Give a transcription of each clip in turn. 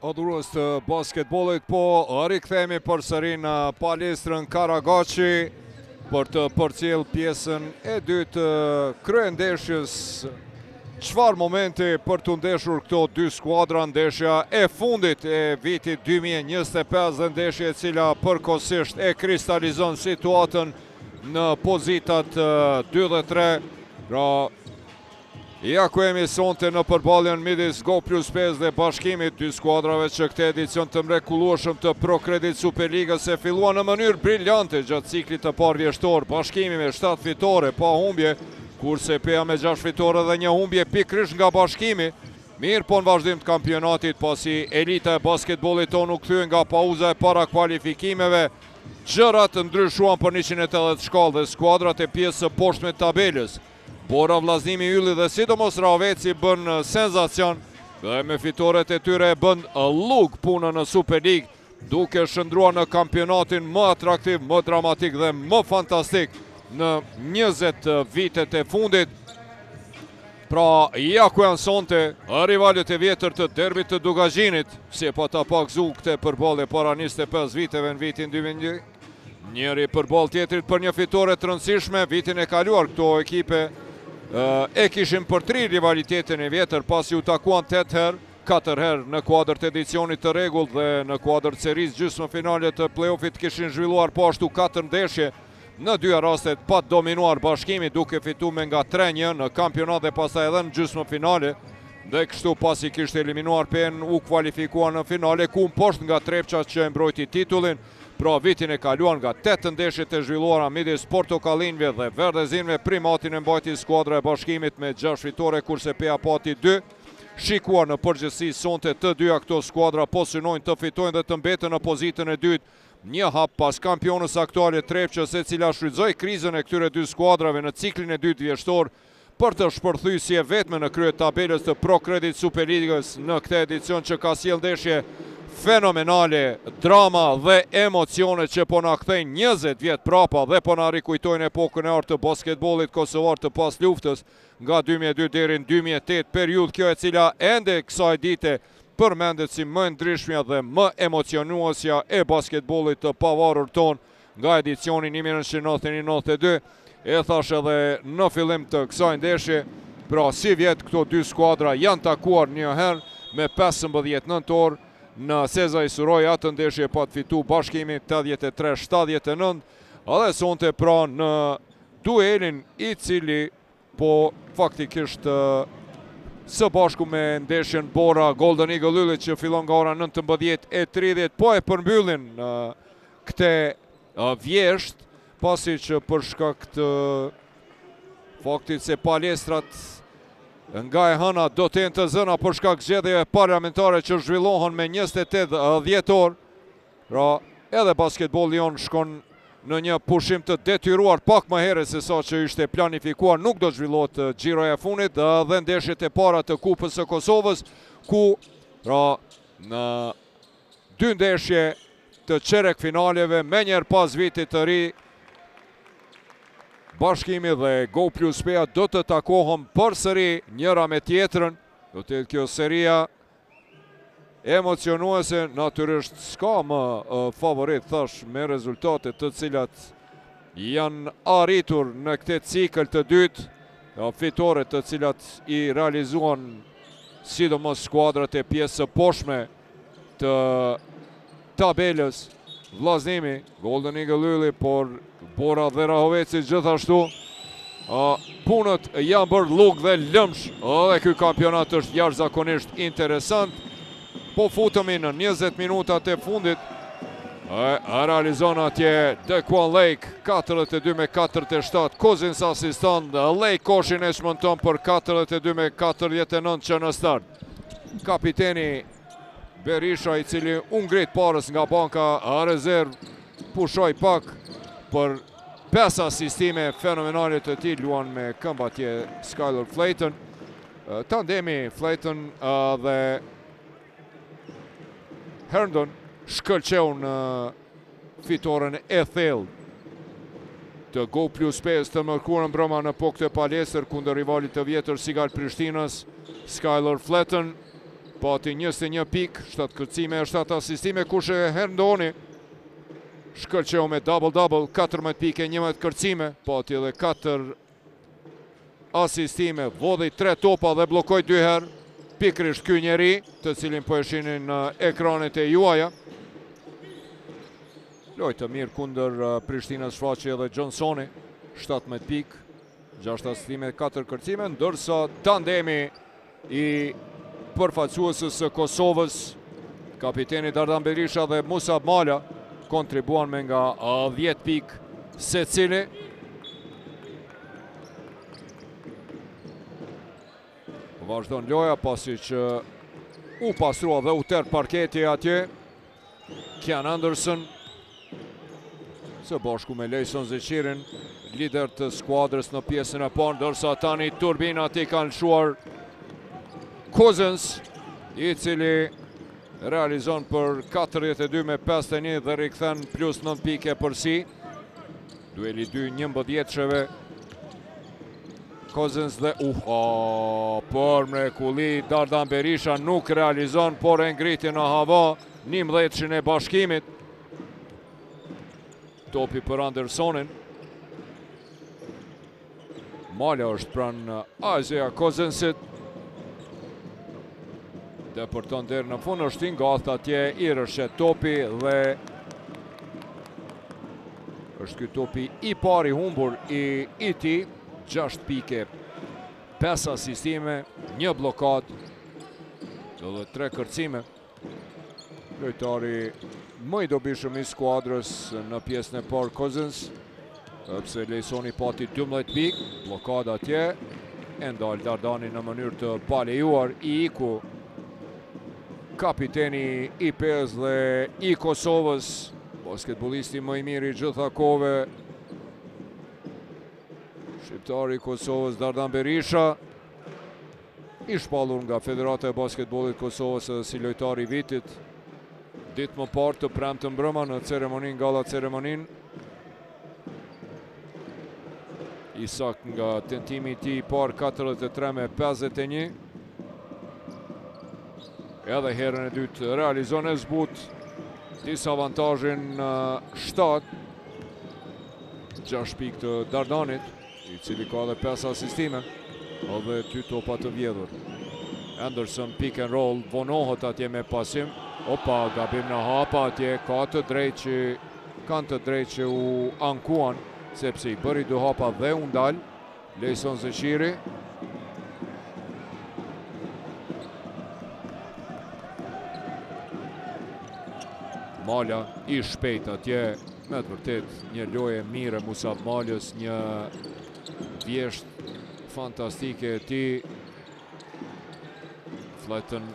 adhurues të basketbollit, po rikthehemi përsëri në palestrën Karagaçi për të përcjell pjesën e dytë të kryendeshjes. Çfarë momenti për të ndeshur këto dy skuadra, ndeshja e fundit e vitit 2025 dhe ndeshja e cila përkohësisht e kristalizon situatën në pozitat 2 dhe 3. Pra, ja ku jemi sonte në përballjen midis Go+5 dhe Bashkimit, dy skuadrave që këtë edicion të mrekullueshëm të ProCredit Superligës e filluan në mënyrë briljante gjatë ciklit të parë vjeshtor. Bashkimi me 7 fitore pa humbje, kurse PA me 6 fitore dhe 1 humbje pikërisht nga Bashkimi. Mirë po në vazhdim të kampionatit, pasi elita e basketbollit tonë u kthye nga pauza e para kualifikimeve, gjërat ndryshuan për 180 shkallë dhe skuadrat e pjesë së poshtme të tabelës. Bora, Vllaznimi, Ylli dhe sidomos Raveci bën senzacion dhe me fitoret e tyre bën lug punën në Superligë, duke shndruar në kampionatin më atraktiv, më dramatik dhe më fantastik në 20 vitet e fundit. Pra, ja ku janë sonte rivalet e vjetër të derbit të Dugazhinit, si e pata pak zu këte përballje para 25 viteve në vitin 2001. Njëri përballë tjetrit për një fitore të rëndësishme. Vitin e kaluar këto ekipe e kishin për 3 rivalitetin e vjetër, pasi u takuan 8 herë, 4 herë në kuadër të edicionit të rregullt dhe në kuadër të serisë gjysmëfinale të play-offit kishin zhvilluar po ashtu 4 ndeshje. Në 2 rastet pa dominuar Bashkimi, duke fituar me nga 3-1 në kampionat dhe pastaj edhe në gjysmëfinale, dhe kështu pasi kishte eliminuar PN u kualifikuar në finale, ku poshtë nga Trepça që e mbrojti titullin. Pra, vitin e kaluar nga 8 ndeshjet e zhvilluara midis portokallinëve dhe verdezinëve, primatin e mbajti skuadra e Bashkimit me 6 fitore, kurse PA pati 2. Shikuar në përgjithësi sonte të dyja këto skuadra po synojnë të fitojnë dhe të mbeten në pozitën e dytë, një hap pas kampionës aktuale Trepçës, e cila shfrytëzoi krizën e këtyre dy skuadrave në ciklin e dytë vjeshtor për të shpërthyer si e vetme në krye tabelës të ProCredit Superligës në këtë edicion që ka sjellë ndeshje fenomenale, drama dhe emocione që po na kthejnë 20 vjet prapa dhe po na rikujtojnë epokën e artë të basketbollit kosovar të pas luftës nga 2002 deri në 2008, periudhë kjo e cila ende kësaj dite përmendet si më ndryshmja dhe më emocionuesja e basketbollit të pavarur ton nga edicioni 1991-92. E thash edhe në fillim të kësaj ndeshje, pra si vjet këto dy skuadra janë takuar një herë me 15 nëntor. Në Sezai Suroj atë ndeshje pa të fitu Bashkimi 83-79, edhe sonte pra në duelin i cili po faktikisht së bashku me ndeshjen Bora Golden Eagle Ylli që fillon nga ora 19:30, po e përmbyllin këte vjesht, pasi që për shkak të faktit se palestrat nga e hëna do të jenë të zëna për shkak zgjedhjeve parlamentare që zhvillohen me 28 dhjetor. Pra, edhe basketbolli jon shkon në një pushim të detyruar pak më herët se sa që ishte planifikuar. Nuk do të zhvillohet xhiroja e fundit dhe ndeshjet e para të Kupës së Kosovës, ku pra në 2 ndeshje të çerek finaleve me njëherë pas vitit të ri, Bashkimi dhe Go+PA do të takohen përsëri njëra me tjetrën. Do të jetë kjo seria emocionuese, natyrisht s'ka më favorit thash me rezultate të cilat janë arritur në këtë cikël të dytë, fitore të cilat i realizuan sidomos skuadrat e pjesë së poshtme të tabelës. Vllaznimi, Golden Eagle Ylli, por Bora dhe Rahoveci gjithashtu. Punët janë bërë lug dhe lëmsh, dhe ky kampionat është jashtëzakonisht interesant. Po futemi në 20 minutat e fundit. Realizon atje Dequan Lake 42-47, Kozins asistant, Lake koshin e shmonton për 42-49 që në start. Kapiteni Berisha, i cili u ngrit parës nga banka rezerv, pushoj pak për 5 asistime fenomenale të tij, luan me këmbë atje Skylar Flayton. Tandemi Flayton dhe Herndon shkëlqeu në fitoren e thellë të Go+5 të mërkurën brëma në po këtë palestër kundër rivalit të vjetër Sigal Prishtinës. Skylar Flayton pati 21 pik, 7 kërcime, 7 asistime, kushe Herndoni shkëlqeu me double-double, 14 pike, 11 kërcime, pati edhe 4 asistime, vodhi 3 topa dhe blokoj 2 herë, pikrisht ky njeri, të cilin po e shihni në ekranet e juaja. Lojë të mirë kundër Prishtinës shfaqi edhe Johnsoni, 17 pik, 6 asistime, 4 kërcime, ndërsa tandemi i përfaqësuesës së Kosovës, kapiteni Dardan Berisha dhe Musab Mala, kontribuan me nga 10 pik secili. Vazhdon loja pasi që u pastrua dhe u tërë parketi atje. Kian Anderson së bashku me Lejson Zeqirin, lider të skuadrës në pjesën e parë, ndërsa tani turbinat i kanë lëshuar Cousins, i cili realizon për 42 me 51 dhe rikthen plus 9 pike përsi. Dueli 2 11-sheve. Cousins dhe për mrekulli Dardan Berisha nuk realizon, por e ngriti në hava 11-shin e bashkimit. Topi për Andersonin. Mala është pranë Isaiah Cousinsit. Depërton deri në fund, është i ngathtë atje, i rrshet topi dhe është ky topi i pari humbur i tij. 6 pike, 5 asistime, 1 blokad dhe 3 kërcime. Lojtari më i dobishëm i skuadrës në pjesën e parë Cousins, pse Lejsoni pati 12 pik, blokad atje, e ndal Dardani në mënyrë të palejuar, i iku kapiteni i PES dhe i Kosovës, basketbollisti më i mirë i gjitha kohëve, shqiptari i Kosovës Dardan Berisha, i shpallur nga Federata e Basketbollit Kosovës edhe si lojtari i vitit. Ditë më parë të premte mbrëma në ceremonin, galla ceremonin. Isak nga tentimi i tij i parë 43 me 51. Edhe herën e dytë realizon e zbut disavantazhin 7. 6 pikë të Dardanit, i cili ka dhe 5 asistime, edhe 2 topa të vjedhur. Anderson pick and roll, vonohet atje me pasim. Opa, gabim në hapa atje, kanë të drejtë që u ankuan, sepse i bëri 2 hapa dhe u ndal. Lejson Zeqiri. Mala i shpejt atje, me të vërtet një lojë mire Musab Malës, një vjesht fantastike e ti. Fletën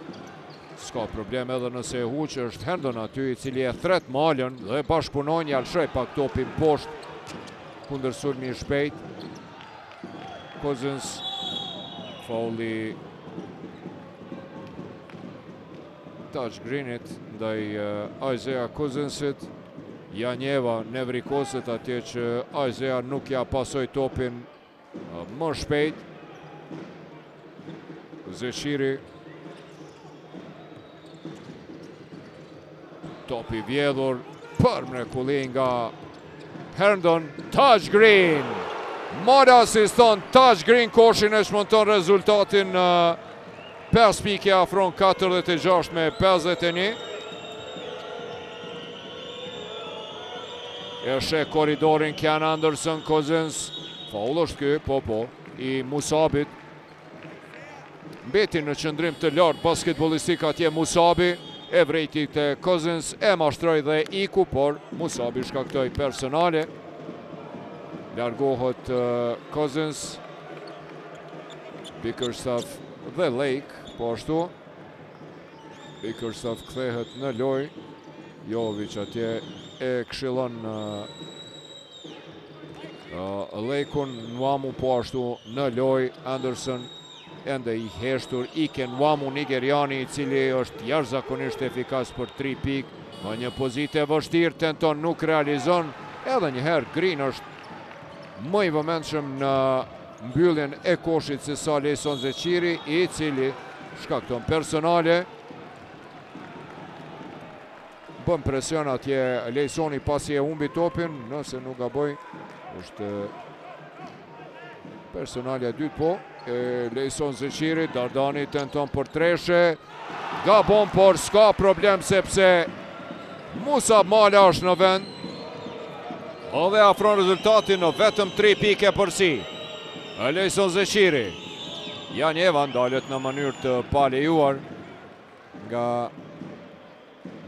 s'ka problem edhe nëse e huqë, është Herndon aty i cili e thret Malën dhe bashkëpunon, jalshoj pak topin poshtë kundër sulmi i shpejt. Cousins, fauli touch greenit ndaj Isaiah Cousinsit. Janjeva nevrikoset atje që Isaiah nuk ja pasoj topin më shpejt. Zeqiri. Topi vjedhur për mrekulli nga Herndon. Touch green. Mala asiston touch green, koshin e shmonton rezultatin 5 pike afron 46 me 51. E sheh korridorin Kian Anderson, Cousins. Faul është ky, po, i Musabit. Mbeti në qëndrim të lartë basketbollistik atje Musabi, e vrejti të Cousins, e mashtroj dhe iku, por Musabi shkaktoi personale. Largohet Cousins, Bickerstaff dhe Lake, po ashtu. Bickerstaff kthehet në loj. Jovic atje e këshillon Lakeun, Nwamu po ashtu në loj. Anderson ende i heshtur, Ike Nwamu, nigeriani, i cili është jashtëzakonisht efikas për 3 pik. Në një pozitë e vështirë, tenton, nuk realizon. Edhe njëherë Green është më i vëmendshëm në mbylljen e koshit se sa Lejson Zeqiri, i cili shkakton personale. Bën presion atje Lejsoni pasi e humbi topin, nëse nuk gaboj. Është personalja dytë po. Lejson Zeqiri, Dardani tenton për treshe. Gabon, por s'ka problem sepse Musab Mala është në vend. Dhe afron rezultatin në vetëm 3 pike përsi. Lejson Zeqiri. Jan Evan dalet në mënyrë të palejuar nga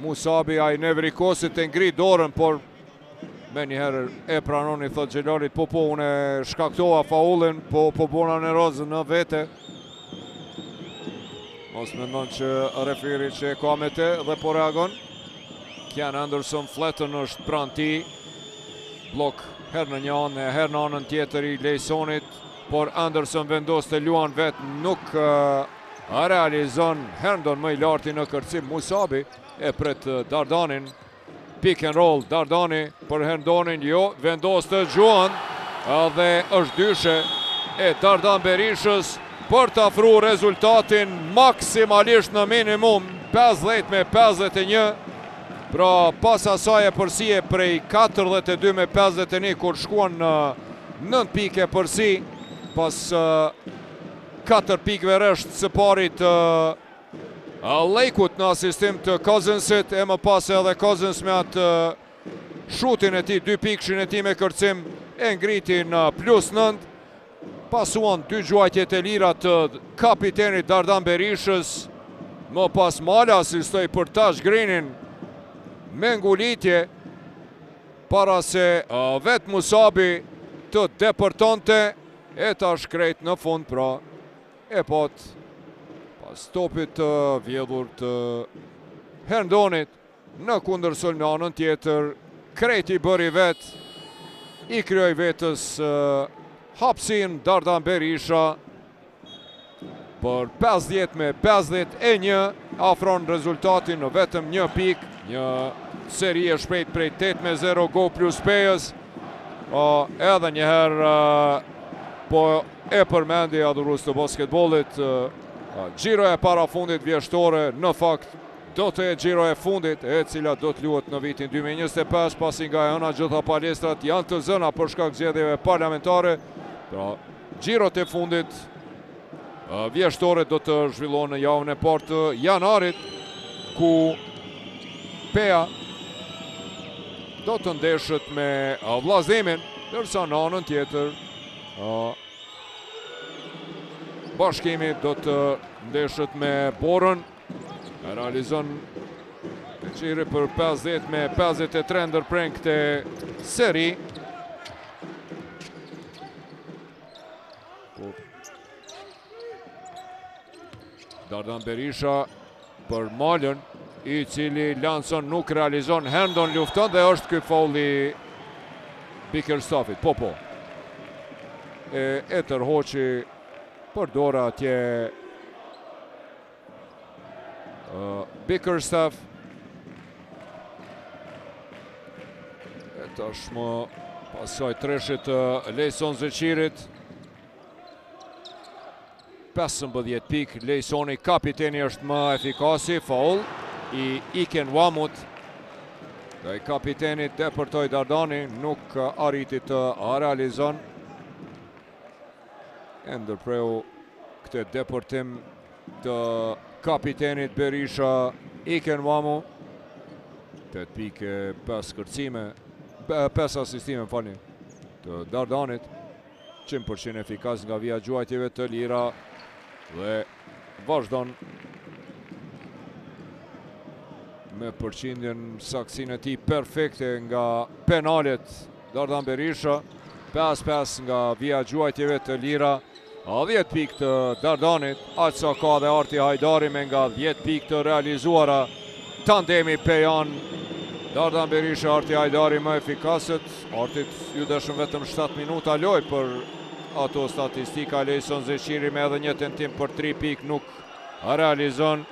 Musabi, a i nevrikosit e ngri dorën, por me njëherë e pranoni, thot Gjelarit, po unë shkaktova faullin, po bona në rozën në vete. Mos mendon që referi që ka me te dhe po reagon. Kian Anderson fletën është pran ti. Blok her në një anë, her në anën tjetër i Lejsonit, por Anderson vendos të luan vetë, nuk realizon Herndon më i larti në kërcim. Musabi e pret Dardanin, pick and roll Dardani për Herndonin, jo, vendos të gjuan dhe është dyshe e Dardan Berishës për të afru rezultatin maksimalisht në minimum 50-51. Pra pas asaj e përsi e prej 42-51 kur shkuan në 9 pike përsi pas 4 pikve rresht së parit Lejkut në asistim të Cousinsit, e më pas edhe Cousins me atë shutin e ti, 2 pikshin e ti me kërcim, e ngriti në +9. Pasuan 2 gjuajtjet e lira të kapitenit Dardan Berishës, më pas Mala asistoi për Tash Greenin me ngulitje, para se vetë Musabi të depërtonte, e tash krejt në fund, pra e pot stopit të vjedhur të Herndonit në kundër sulm në anën tjetër, krejt i bëri vet, i kryoj vetës hapsin Dardan Berisha për 50-51, afron rezultatin në vetëm 1 pik, një seri e shpejt prej 8-0 go plus pejës, edhe njëherë po e përmendi adhurus të basketbolit, Gjiroja para fundit vjeshtore, në fakt do të e gjiroja fundit, e cila do të luhet në vitin 2025, pasi nga e hëna gjitha palestrat janë të zëna për shkak zgjedhjeve parlamentare. Pra, gjirot e fundit vjeshtore do të zhvillohen në javën e parë të janarit, ku Peja do të ndeshët me vllazimin, ndërsa në anën tjetër Bashkimi do të ndeshët me Borën. Realizon Qiri për 50-53 ndërpren këtë seri. Dardan Berisha për Malën, i cili Lanson nuk realizon, Herndon lufton dhe është ky faulli Bickerstaffit. Po. E tërhoqi për dora atje Bickerstaff. E tashmë pasoj treshit Lejson Zeqirit. 15 pik, Lejsoni kapiteni është më efikasi, faul i Iken Wamut. Dhe i kapitenit depërtoj Dardani, nuk arriti të realizon. E ndërpreu këtë deportim të kapitenit Berisha, Iken Wamu. 8 pike, 5 kërcime, 5 asistime të Dardanit. 100% efikas nga vija gjuajtjeve të lira dhe vazhdon me përqindjen saksin e ti perfekte nga penalet Dardan Berisha. 5-5 nga vija gjuajtjeve të lira. 10 pik të Dardanit, aq sa ka dhe Arti Hajdari me nga 10 pik të realizuara. Tandemi Pejan, Dardan Berisha, Arti Hajdari më efikasët. Artit ju dëshëm vetëm 7 minuta loj për ato statistika. Lejson Zeqiri me edhe një tentim për 3 pik nuk realizon.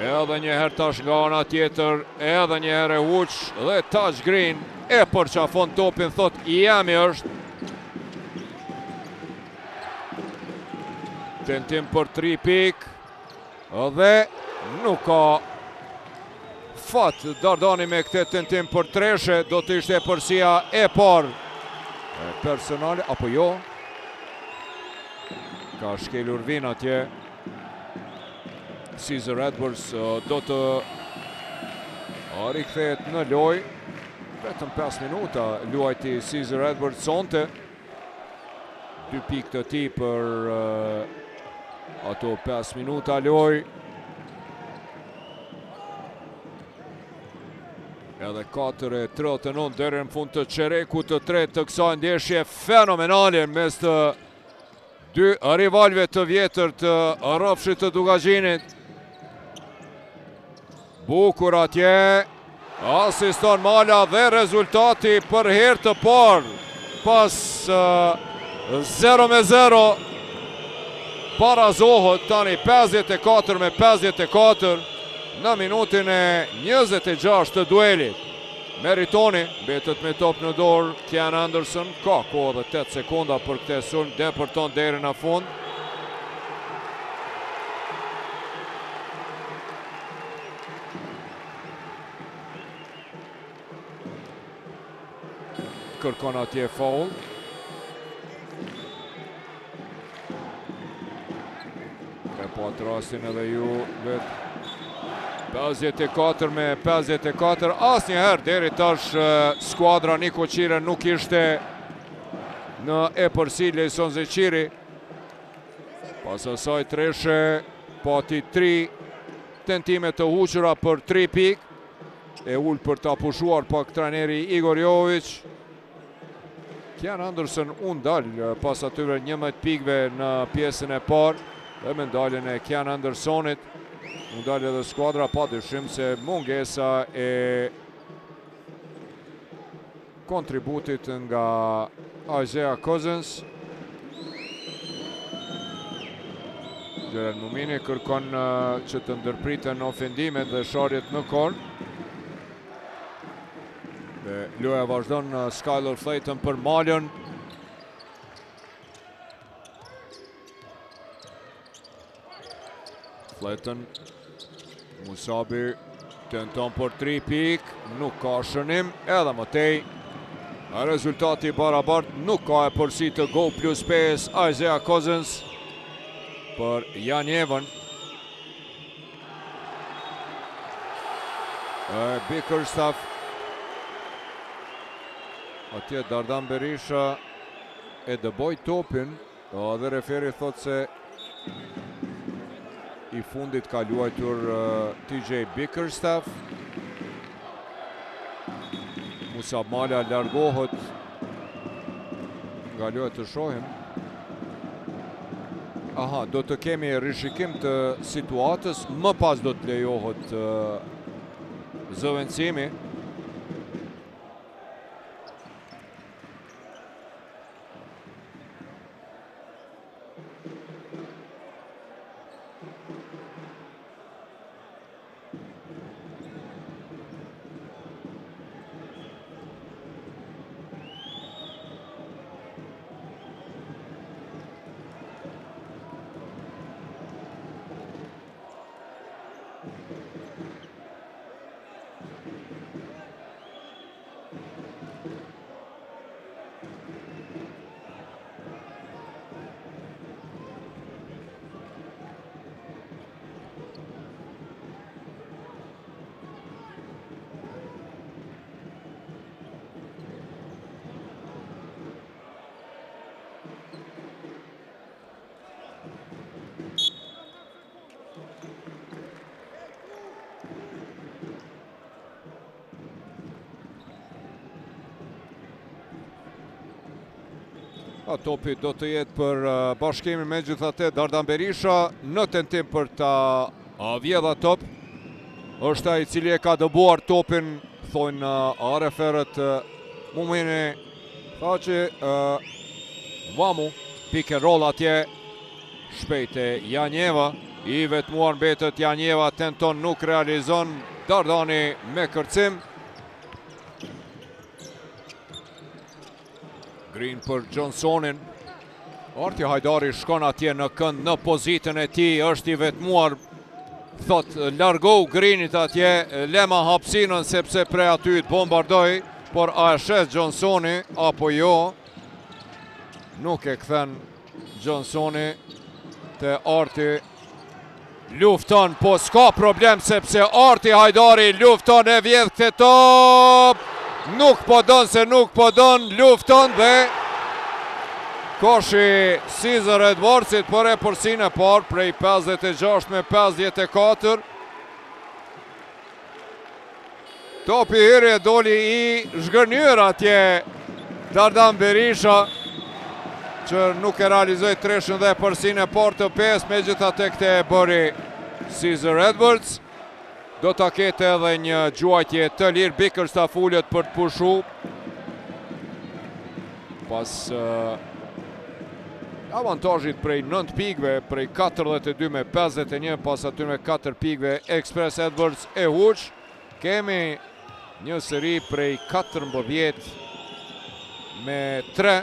Edhe njëherë tash nga ana tjetër, edhe njëherë e huq dhe Tash Green e përqafon topin, thot i jemi është. Tentim për 3 pik. Dhe nuk ka fat Dardani me këtë tentim për treshe. Do të ishte përsia e parë personale, apo jo? Ka shkelur vin atje. Caesar Edwards do të rikthehet në loj. Vetëm 5 minuta luajti Caesar Edwards sonte. 2 pik të ti për ato 5 minuta loj. Edhe 4:39 deri në fund të çerekut të tretë të kësaj ndeshje fenomenale mes të dy rivalëve të vjetër të Rrofshit të Dugaxhinit. Bukur atje, asiston Mala dhe rezultati për herë të parë pas 0-0 parazohet tani 54-54 në minutin e 26 të duelit. Meritoni mbetet me top në dorë. Kian Anderson ka kohë dhe 8 sekonda për këtë sulm, depërton deri në fund. Kërkon atje foul. E po atë rastin edhe ju vetë 54 me 54. Asnjëherë deri tash skuadra Niko Qire nuk ishte në epërsi Lejson Zeqiri. Pas asaj treshe pati 3 tentime të huqura për 3 pik. E ullë për ta pushuar pak trajneri Igor Jović. Kian Anderson unë dalë pas atyre 11 pikve në pjesën e parë dhe me ndaljen e Kian Andersonit. Unë dalë edhe skuadra pa dyshim se mungesa e kontributit nga Isaiah Cousins. Gjeren Mumini kërkon që të ndërpriten ofendimet dhe sharjet në korn. Dhe loja vazhdon Skylar Flayton për Malën. Flayton, Musabi tenton për 3 pik, nuk ka shënim, edhe mëtej. Rezultati barabart, nuk ka e përsi të go plus 5 Isaiah Cousins për Janjevën. Bickerstaff. Atje Dardan Berisha e dëboj topin, dhe referi thot se i fundit ka luajtur TJ Bickerstaff. Musab Mala largohet nga loja të shohim. Aha, do të kemi rishikim të situatës, më pas do të lejohet zëvendësimi. Topi do të jetë për bashkimin me gjithate Dardan Berisha në tentim për ta vjedha top. Është ai i cili e ka dëbuar topin, thonë referët. Mumini tha që Vamu, pick and roll atje, shpejt e Janjeva, i vetmuar mbetet Janjeva, tenton, nuk realizon, Dardani me kërcim. Green për Johnsonin. Arti Hajdari shkon atje në kënd, në pozitën e tij, është i vetmuar. Thot, largohu Greenit atje, lema hapësinën sepse prej aty të bombardoj, por a e shes Johnsoni apo jo? Nuk e kthen Johnsoni te Arti. Lufton, po s'ka problem sepse Arti Hajdari lufton e vjedh këtë top. Nuk po don se nuk po don, lufton dhe koshi Caesar Edwardsit për e përsinë e parë prej 56 me 54. Topi hyrje doli i zhgërnyer atje Dardan Berisha, që nuk e realizoi treshën dhe përsinë e parë të 5, megjithatë këtë e bëri Caesar Edwards. Do ta ketë edhe një gjuajtje të lirë Bickerstaff ulet për të pushu. Pas avantazhit prej 9 pikëve, prej 42 me 51, pas aty me 4 pikëve Express Edwards e huq. Kemi një seri prej 14 me 3.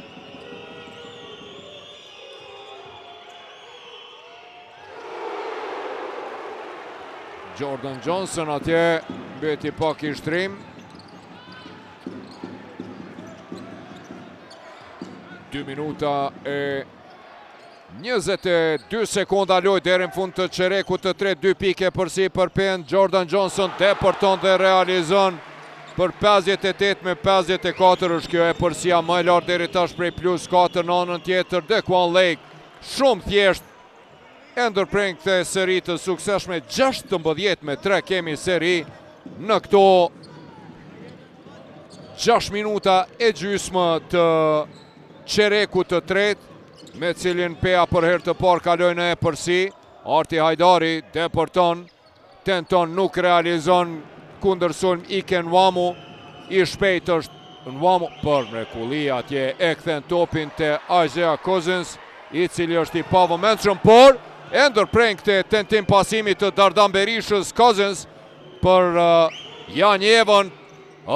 Jordan Johnson atje, beti pak i shtrim. 2 minuta e 22 sekonda lojë deri në fund të çerekut të 3, 2 pike përsi për Pen. Jordan Johnson deporton dhe realizon për 58 me 54. Është kjo e përsia më e lartë deri tash prej +4 në anën tjetër. Dequan Lake shumë thjesht e ndërpren këtë seri të suksesshme. 16 me 3 kemi seri në këto 6 minuta e gjysmë të çerekut të 3, me cilin Pea për herë të parë kaloi në e përsi. Arti Hajdari deporton, tenton, nuk realizon, kundër sulm Ike Nwamu. I shpejt është Nwamu për mrekulli atje e kthen topin te Isaiah Cousins, i cili është i pavëmendshëm, por e ndërpren këtë tentim pasimi të Dardan Berishës. Cousins për Janjevën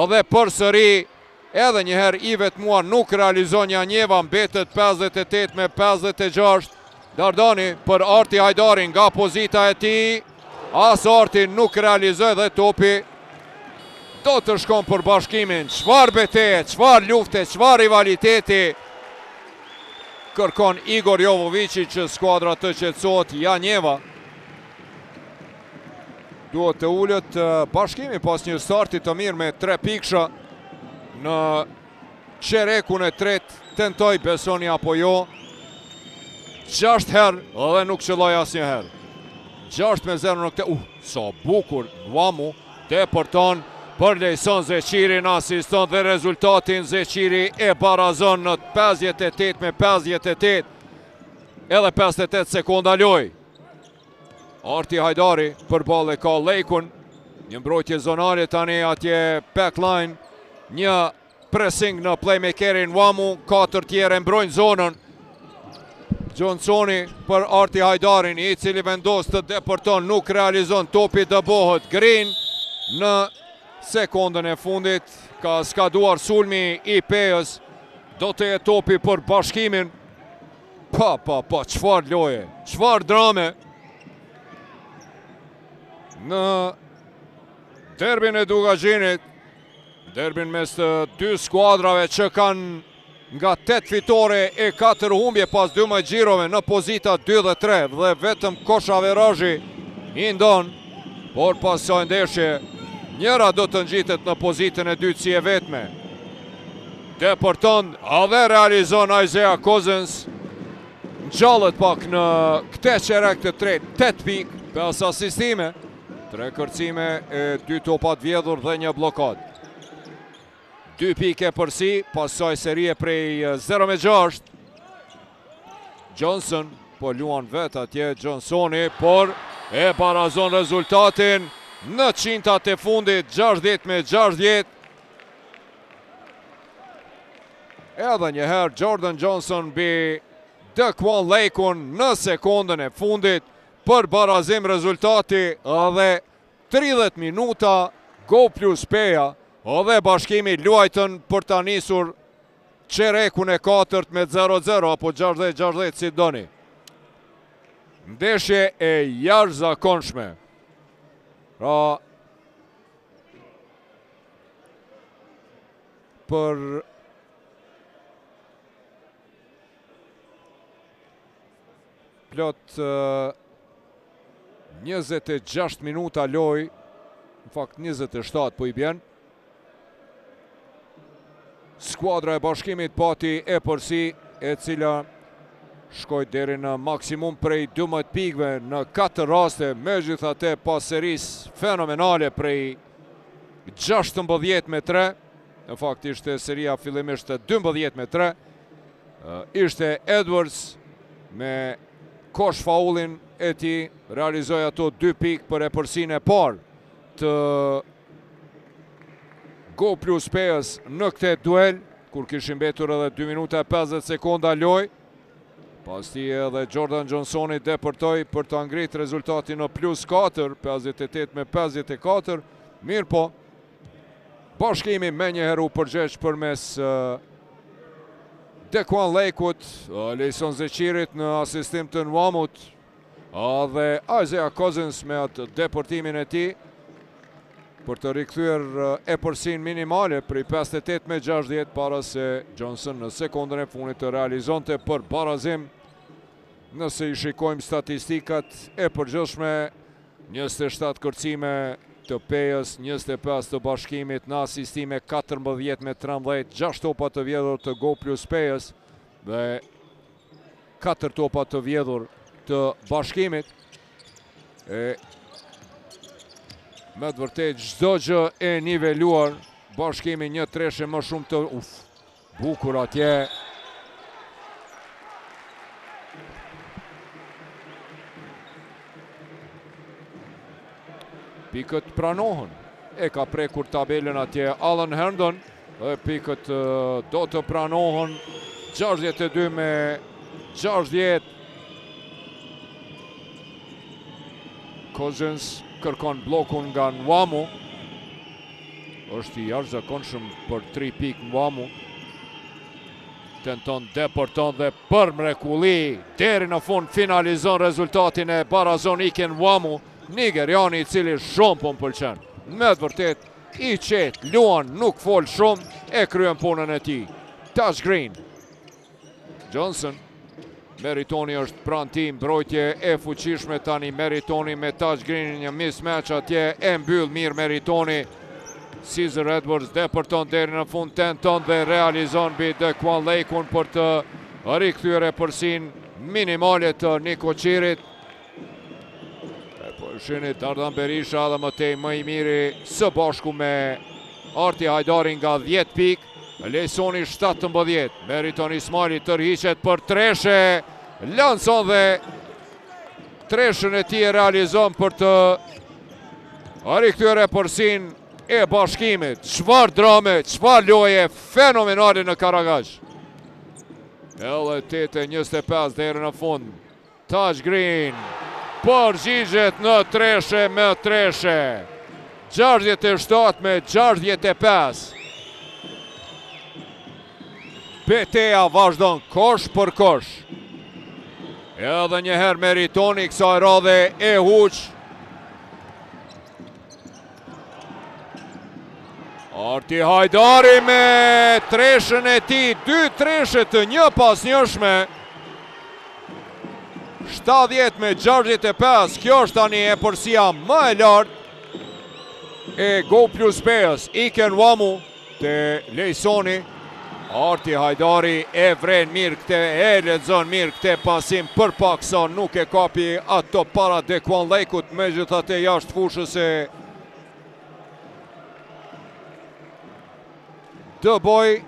edhe përsëri edhe njëherë i vetmuar, nuk realizon Janjeva, mbetet 58 me 56. Dardani për Arti Hajdari nga pozita e tij. As Arti nuk realizoi dhe topi do të shkon për Bashkimin. Çfarë betejë, çfarë lufte, çfarë rivaliteti kërkon Igor Jovovici që skuadra të qetësohet. Janjeva duhet të ulet Bashkimi pas një starti të mirë me 3 pikësha në çerekun e 3. Tentoi besoni apo jo 6 herë dhe nuk qëlloi asnjëherë. 6-0 në këtë. Sa bukur Nwamu deporton, përlejson Zeqirin, asiston dhe rezultatin Zeqiri e barazon në 58 me 58. Edhe 58 sekonda loj. Arti Hajdari përballë ka Lejkun, një mbrojtje zonale tani atje backline, një pressing në playmakerin Nwamu, 4 tjerë mbrojnë zonën. Johnsoni për Arti Hajdarin, i cili vendos të deporton, nuk realizon, topi dëbohet. Green në sekondën e fundit ka skaduar sulmi i Peës. Do të jetë topi për Bashkimin. Çfarë loje, çfarë drame në derbin e Dugazhinit, derbin mes të 2 skuadrave që kanë nga 8 fitore e 4 humbje pas 12 gjirove në pozita 2 dhe 3, dhe vetëm Koshaverazhi i ndon, por pas së ndeshje njëra do të ngjitet në pozitën e dytë si e vetme. Deporton dhe realizon Isaiah Cousins. Ngjallet pak në këtë çerek të 3, 8 pikë, 5 asistime, 3 kërcime e 2 topat vjedhur dhe një blokad. 2 pike përsi, pasoj serie prej 0-6. Johnson po luan vet atje, Johnsoni, por e barazon rezultatin në qintat e fundit, 60-60. Edhe njëherë Jordan Johnson bi Dequan Lakeun në sekondën e fundit për barazim rezultati dhe 30 minuta go plus Peja. Dhe Bashkimi luajtën për ta nisur qerekun e 4 me 0-0 apo 60-60 si doni. Ndeshje e jashtëzakonshme. Pra për plot 26 minuta loj, në fakt 27 po i bjen. Skuadra e Bashkimit pati e përsi e cila shkoj deri në maksimum prej 12 pikëve në 4 raste, megjithatë pas seris fenomenale prej 16 me 3. Në fakt ishte seria fillimisht 12 me 3. Ishte Edwards me kosh faulin e tij, realizoi ato 2 pikë për e përsinë e parë të Go plus PS në këtë duel, kur kishin mbetur edhe 2 minuta e 50 sekonda loj. Pasti edhe Jordan Johnsoni depërtoi për të ngritë rezultatin në plus 4, 58 me 54. Mirë po, Bashkimi me njëherë u përgjegjë përmes Dekuan Lejkut, Lejson Zeqirit në asistim të Nwamut, dhe Isaiah Cousins me atë depërtimin e tij për të rikthyer e përsin minimale prej 58 me 60 para se Johnson në sekondën e fundit të realizonte për barazim. Nëse i shikojmë statistikat e përgjithshme, 27 kërcime të Pejës, 25 të Bashkimit, në asistime 14 me 13, 6 topa të vjedhur të Go plus Pejës dhe 4 topa të vjedhur të Bashkimit. Me të vërtet çdo gjë e niveluar, Bashkimi një treshe më shumë të bukur atje. Pikët pranohen, e ka prekur tabelën atje Alan Herndon, dhe pikët do të pranohen, 62 me 60. Cousins kërkon blokun nga Nwamu. Është i jashtëzakonshëm për 3 pikë Nwamu. Tenton depërton dhe për mrekulli deri në fund finalizon rezultatin e barazon Iken Nwamu, nigeriani i cili shumë po m'pëlqen. Me të vërtet i qetë, luan, nuk fol shumë, e kryen punën e tij. Touch Green. Johnson. Meritoni është pranë tij, mbrojtje e fuqishme tani Meritoni me Touch Green, një mismatch atje, e mbyll mirë Meritoni. Caesar Edwards depërton deri në fund, tenton dhe realizon mbi Dekuan Lejkun për të rikthyer e përsin minimale të Nikoqirit. Po shihni Dardan Berisha dhe mëtej më i miri së bashku me Arti Hajdari nga 10 pikë. Lejsoni 17, Meriton Ismaili tërhiqet për treshe, lanson dhe treshën e tij realizon për të rikthyer e përsin e Bashkimit. Çfarë drame, çfarë loje fenomenale në Karagaj. Edhe 8:25 deri në fund. Touch Green përgjigjet në treshe me treshe. 67 me 65. Beteja vazhdon kosh për kosh. Edhe njëherë Meritoni kësaj radhe e huq. Arti Hajdari me treshën e tij, 2 treshe të një pas njëshme. 70 me 65, kjo është tani e përsia më e lartë e Go plus Pejës. Iken Nwamu te Lejsoni. Arti Hajdari e vren mirë këte, e lexon mirë këte pasim, për paksa nuk e kapi ato para Dekuan Lejkut, megjithatë jashtë fushës e Dëboj.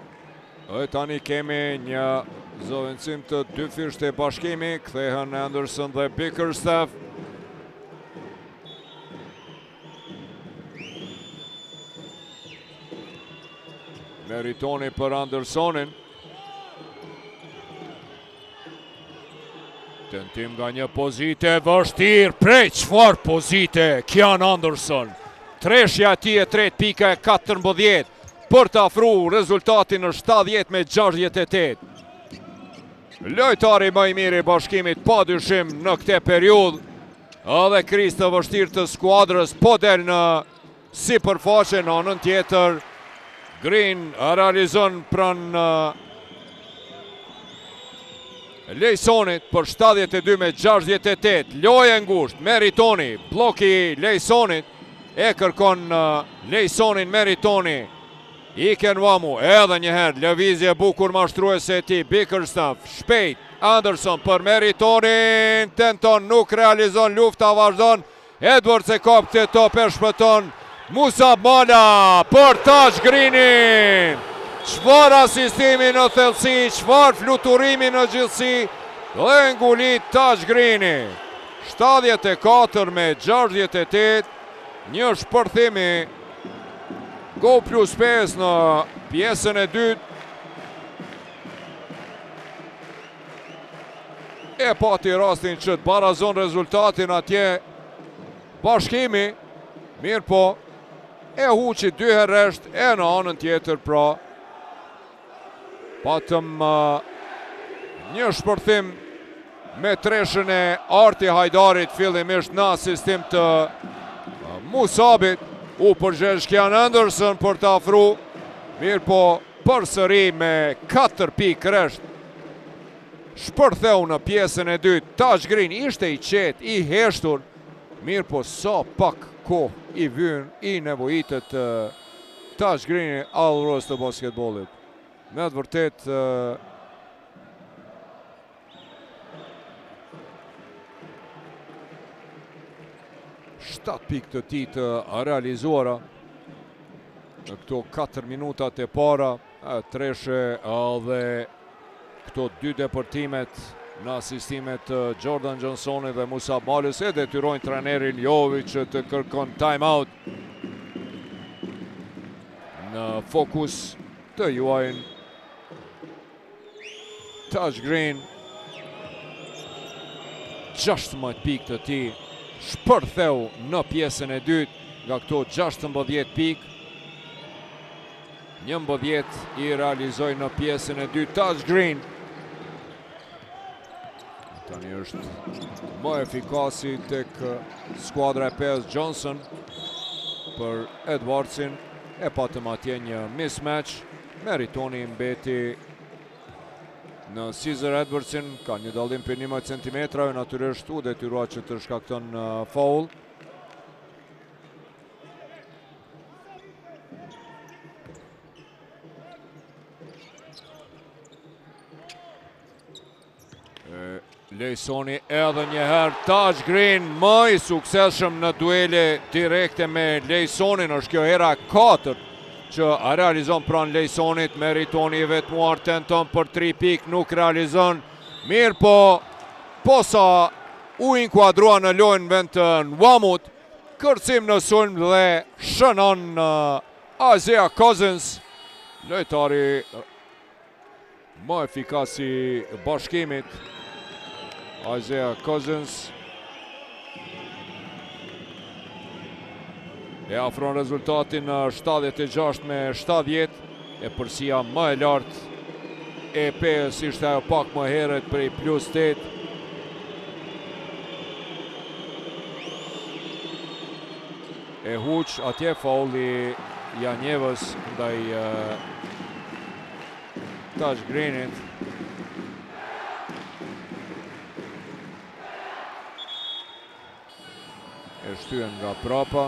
Tani kemi një zëvendësim të 2 fisht e Bashkimi, kthehen Anderson dhe Bickerstaff. Meritoni për Andersonin. Tentim nga një pozite vështirë, prej çfarë pozite Kian Anderson. Treshja ti e 3 pika e 14. për të afru rezultatin në 70-68. Lojtari më i mirë i Bashkimit pa dyshim në këtë periudhë. Edhe kriz të vështirë të skuadrës po del në sipërfaqe, në anën tjetër Green realizon pranë Lejsonit për 72-68. Lojë e ngushtë, Meritoni, bloki Lejsonit, e kërkon Lejsonin Meritoni. Iken Wamu, edhe njëherë, lëvizje bukur mashtruese e ti, Bickerstaff, shpejt, Anderson për Meritonin, tenton, nuk realizon, lufta vazhdon, Edwards e kap këtë top e shpëton, Musab Mala për Tash Greeni. Çfarë asistimi në thellësi, çfarë fluturimi në gjithësi, dhe ngulit Tash Greeni. 74-68, një shpërthimi go plus 5 në pjesën e dytë. E pati rastin që të barazon rezultatin atje Bashkimi, mirë po, e huqi 2 herë resht, e në anën tjetër pra. Patëm një shpërthim me treshën e Arti Hajdarit, fillimisht në asistim të Musabit. U përgjesh Kian Anderson për të afru, mirë po përsëri me 4 pikë resht. Shpërtheu në pjesën e dytë, Tash Green ishte i qetë, i heshtur, mirë po sa pak kohë i vynë, i nevojitet Tash Green allëros të basketbolit. Me të vërtet, 7 pikë të ti të realizuara në këto 4 minutat e para, treshe dhe këto 2 depërtimet në asistimet Jordan Johnsoni dhe Musab Malës, e detyrojnë trenerin Jovic të kërkon time-out në fokus të juajnë Tash Green. 16 pikë të ti shpërtheu në pjesën e dytë nga këto 16 pikë. 11 i realizoj në pjesën e dytë Tash Green. Tani është më efikasi tek skuadra e 5 Johnson për Edwardsin. E patëm atje një mismatch. Meritoni mbeti në Caesar Edwardsin, ka një dallim për 11 cm, natyrisht u detyrua që të shkakton foul. Lejsoni edhe njëherë, Tash Green më i sukseshëm në duele direkte me Lejsonin, është kjo hera 4 që realizon pran Lejsonit. Meritoni i vetmuar tenton për 3 pikë, nuk realizon. Mirë po, posa u inkuadrua në lojnë vend të Nwamut, kërcim në sulm dhe shënon Isaiah Cousins, lojtari më efikasi Bashkimit. Isaiah Cousins e afron rezultatin në 76-70, e përsia më e lartë e PS ishte ajo pak më herët prej plus 8. E huq atje fauli Janjevës ndaj Tash Greenit. E shtyen nga prapa.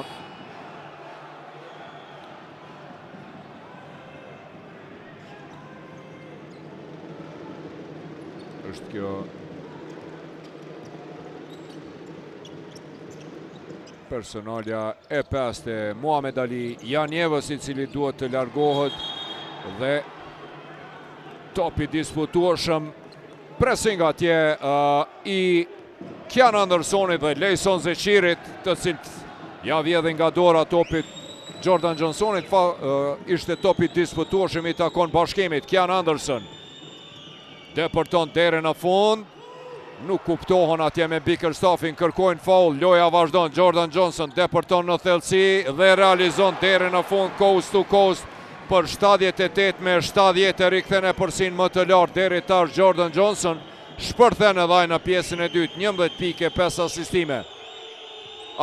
Është kjo personalja e peste Muhamed Ali Janjevës, i cili duhet të largohet, dhe topi disputueshëm, pressing atje i Kian Andersonit dhe Lejson Zeqirit, të cilët ja vjedhin nga dora topit Jordan Johnsonit. Ishte topi disputueshëm, i takon Bashkimit. Kian Anderson depërton deri në fund, nuk kuptohen atje me Bickerstaffin, kërkojnë foul, loja vazhdon. Jordan Johnson depërton në thellësi dhe realizon deri në fund, coast to coast, për 78 me 70 e rikthene përsin më të lartë deri tash Jordan Johnson. Shpërthen edhe ai në pjesën e dytë, 11 pike, 5 asistime.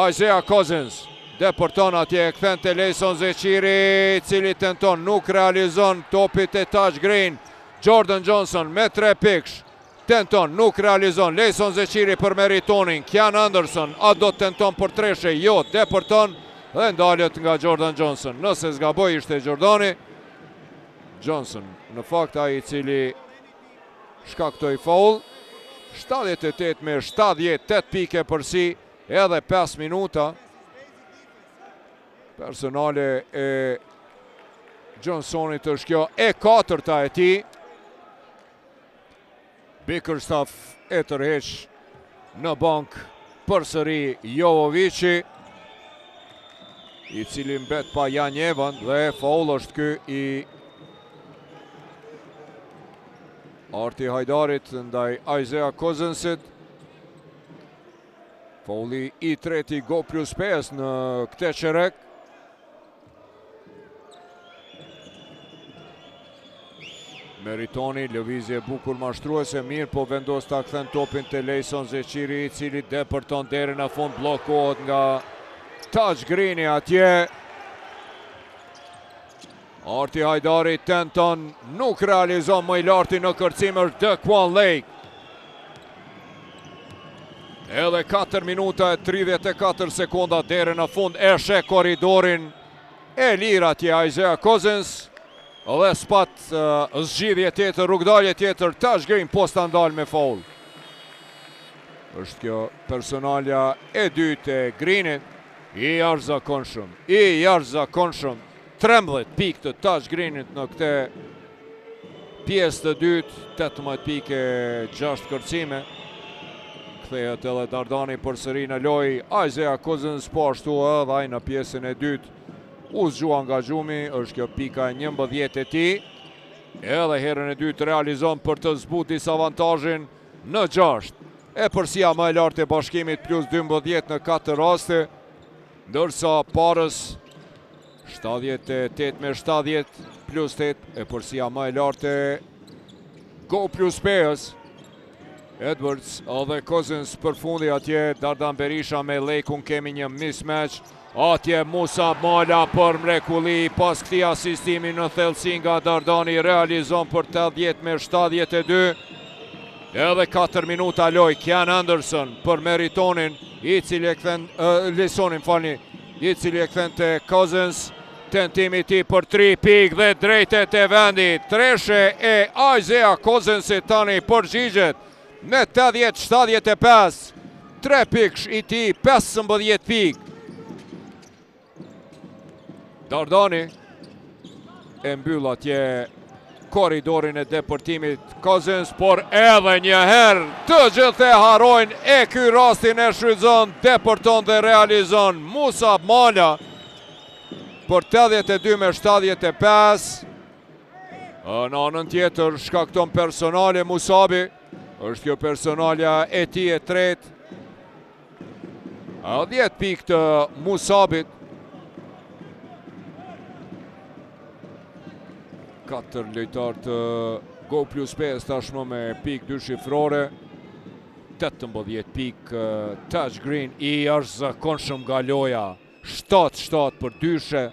Isaiah Cousins deporton atje, kthen te Lejson Zeqiri, cili tenton, nuk realizon topit e Taj Green. Jordan Johnson me 3 piksh, tenton, nuk realizon. Lejson Zeqiri për meritonin. Kian Anderson, a do tenton për treshe? Jo, deporton dhe ndalet nga Jordan Johnson. Nëse zgaboj ishte Jordani. Johnson, në fakt ai i cili shkaktoi faul. 78 me 78 pike përsi, edhe 5 minuta. Personale e Johnsonit është kjo e 4-ta e tij. Bickerstaff e tërheq në bank përsëri Jovovici, i cili mbet pa Jan Evan, dhe faul është ky i Arti Hajdarit ndaj Isaiah Cousinsit. Fauli i treti go plus 5 në këtë çerek. Meritoni, lëvizje bukur mashtruese, mirë po vendos ta kthen topin te Lejson Zeqiri, i cili depërton deri në fund, bllokohet nga Taj Greeni atje. Arti Hajdari tenton, nuk realizon, më i larti në kërcim është Daquan Lake. Edhe 4 minuta e 34 sekonda deri në fund, e sheh korridorin e lirë atje Isaiah Cousins. Dhe spat zgjidhje tjetër, rrugdalje tjetër, Taj Green posta ndal me faul. Është kjo personalja e dytë e Greenit, i jashtëzakonshëm. 13 pikë të Taj Greenit në këtë pjesë të dytë, 18 pikë, 6 kërcime. Kthehet edhe Dardani përsëri në lojë. Isaiah Cousins po ashtu edhe ai në pjesën e dytë. U zgjua nga gjumi, është kjo pika e 11 e tij. Edhe herën e dytë realizon për të zbutur disavantazhin në 6. E përsia më e lartë e Bashkimit plus 12 në 4 raste, ndërsa Parës 78 me 70 plus 8 e përsia më e lartë go plus 5. Edwards edhe Cousins përfundi atje, Dardan Berisha me Lekun, kemi një mismatch. Atje Musa Mala për mrekulli, pas këtij asistimi në thellësi nga Dardani, realizon për 80 me 72. Edhe 4 minuta loj, Kian Anderson për meritonin, i cili e kthen i cili e kthen te Cousins. Tentimi i tij për 3 pikë dhe drejtet e vendit. Treshe e Isaiah Cousinsit tani përgjigjet me 80-75. 3 pikësh i tij, 15 pikë. Dardani e mbyll atje korridorin e depërtimit. Cousins, por edhe një herë të gjithë e harojnë, e ky rastin e shfrytëzon, depërton dhe realizon Musa Mala për 82 me 75. Në anën tjetër shkakton personale Musabi, është kjo personalja e tij e tretë. 10 pikë të Musabit. 4 lojtar të go plus 5 tashmë me pikë dyshifrore. 18 pikë Taj Green, i jashtëzakonshëm nga loja. 7-7 për dyshe.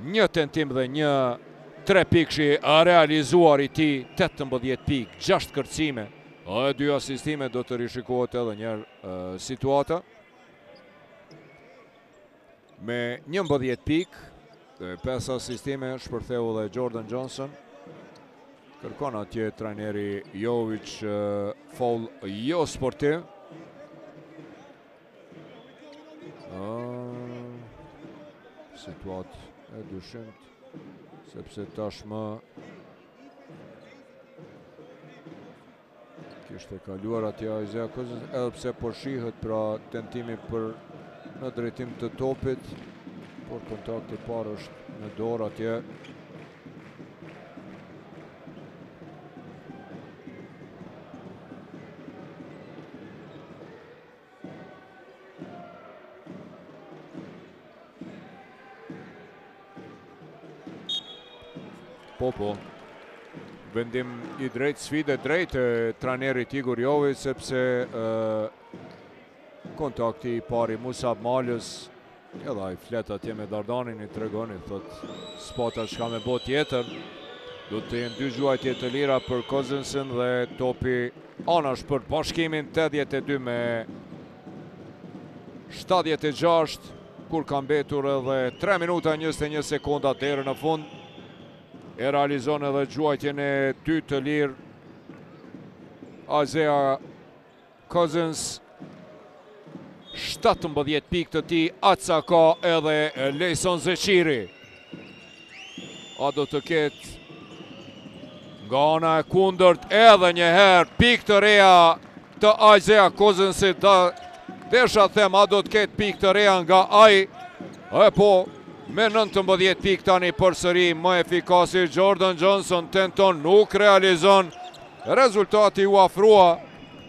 Një tentim dhe një 3 pikëshi realizuar i tij. 18 pikë, 6 kërcime. Dhe 2 asistime, do të rishikohet edhe njerë situata. Me 11 pikë, 5 asistime, shpërtheu dhe Jordan Johnson. Kërkon atje trajneri Jovic faul jo sportiv. Situat e dyshimt, sepse tashmë kishte kaluar atje Isaiah Cousins, edhe pse po shihet pra tentimi për në drejtim të topit, por kontakti i parë është në dorë atje. Po. Vendim i drejt, sfide drejt e trajnerit Igor Jović, sepse kontakti i pari Musab Malës, edhe ai flet atje me Dardanin, i tregoni, thot spota çka me bot tjetër. Do të jenë dy gjuajtje të lira për Cousinsin dhe topi anash për Bashkimin, 82 me 76, kur ka mbetur edhe 3 minuta 21 sekonda deri në fund. E realizon edhe gjuajtjen e 2 të lirë Isaiah Cousins, 17 pikë të tij, atësa ka edhe Lejson Zeqiri. A do të ketë nga ana e kundërt edhe një herë pikë të reja të Isaiah Cousinsit, desha them, a do të ketë pikë të reja nga ai, po me 19 pikë tani përsëri më efikasi Jordan Johnson tenton, nuk realizon, rezultati u afrua.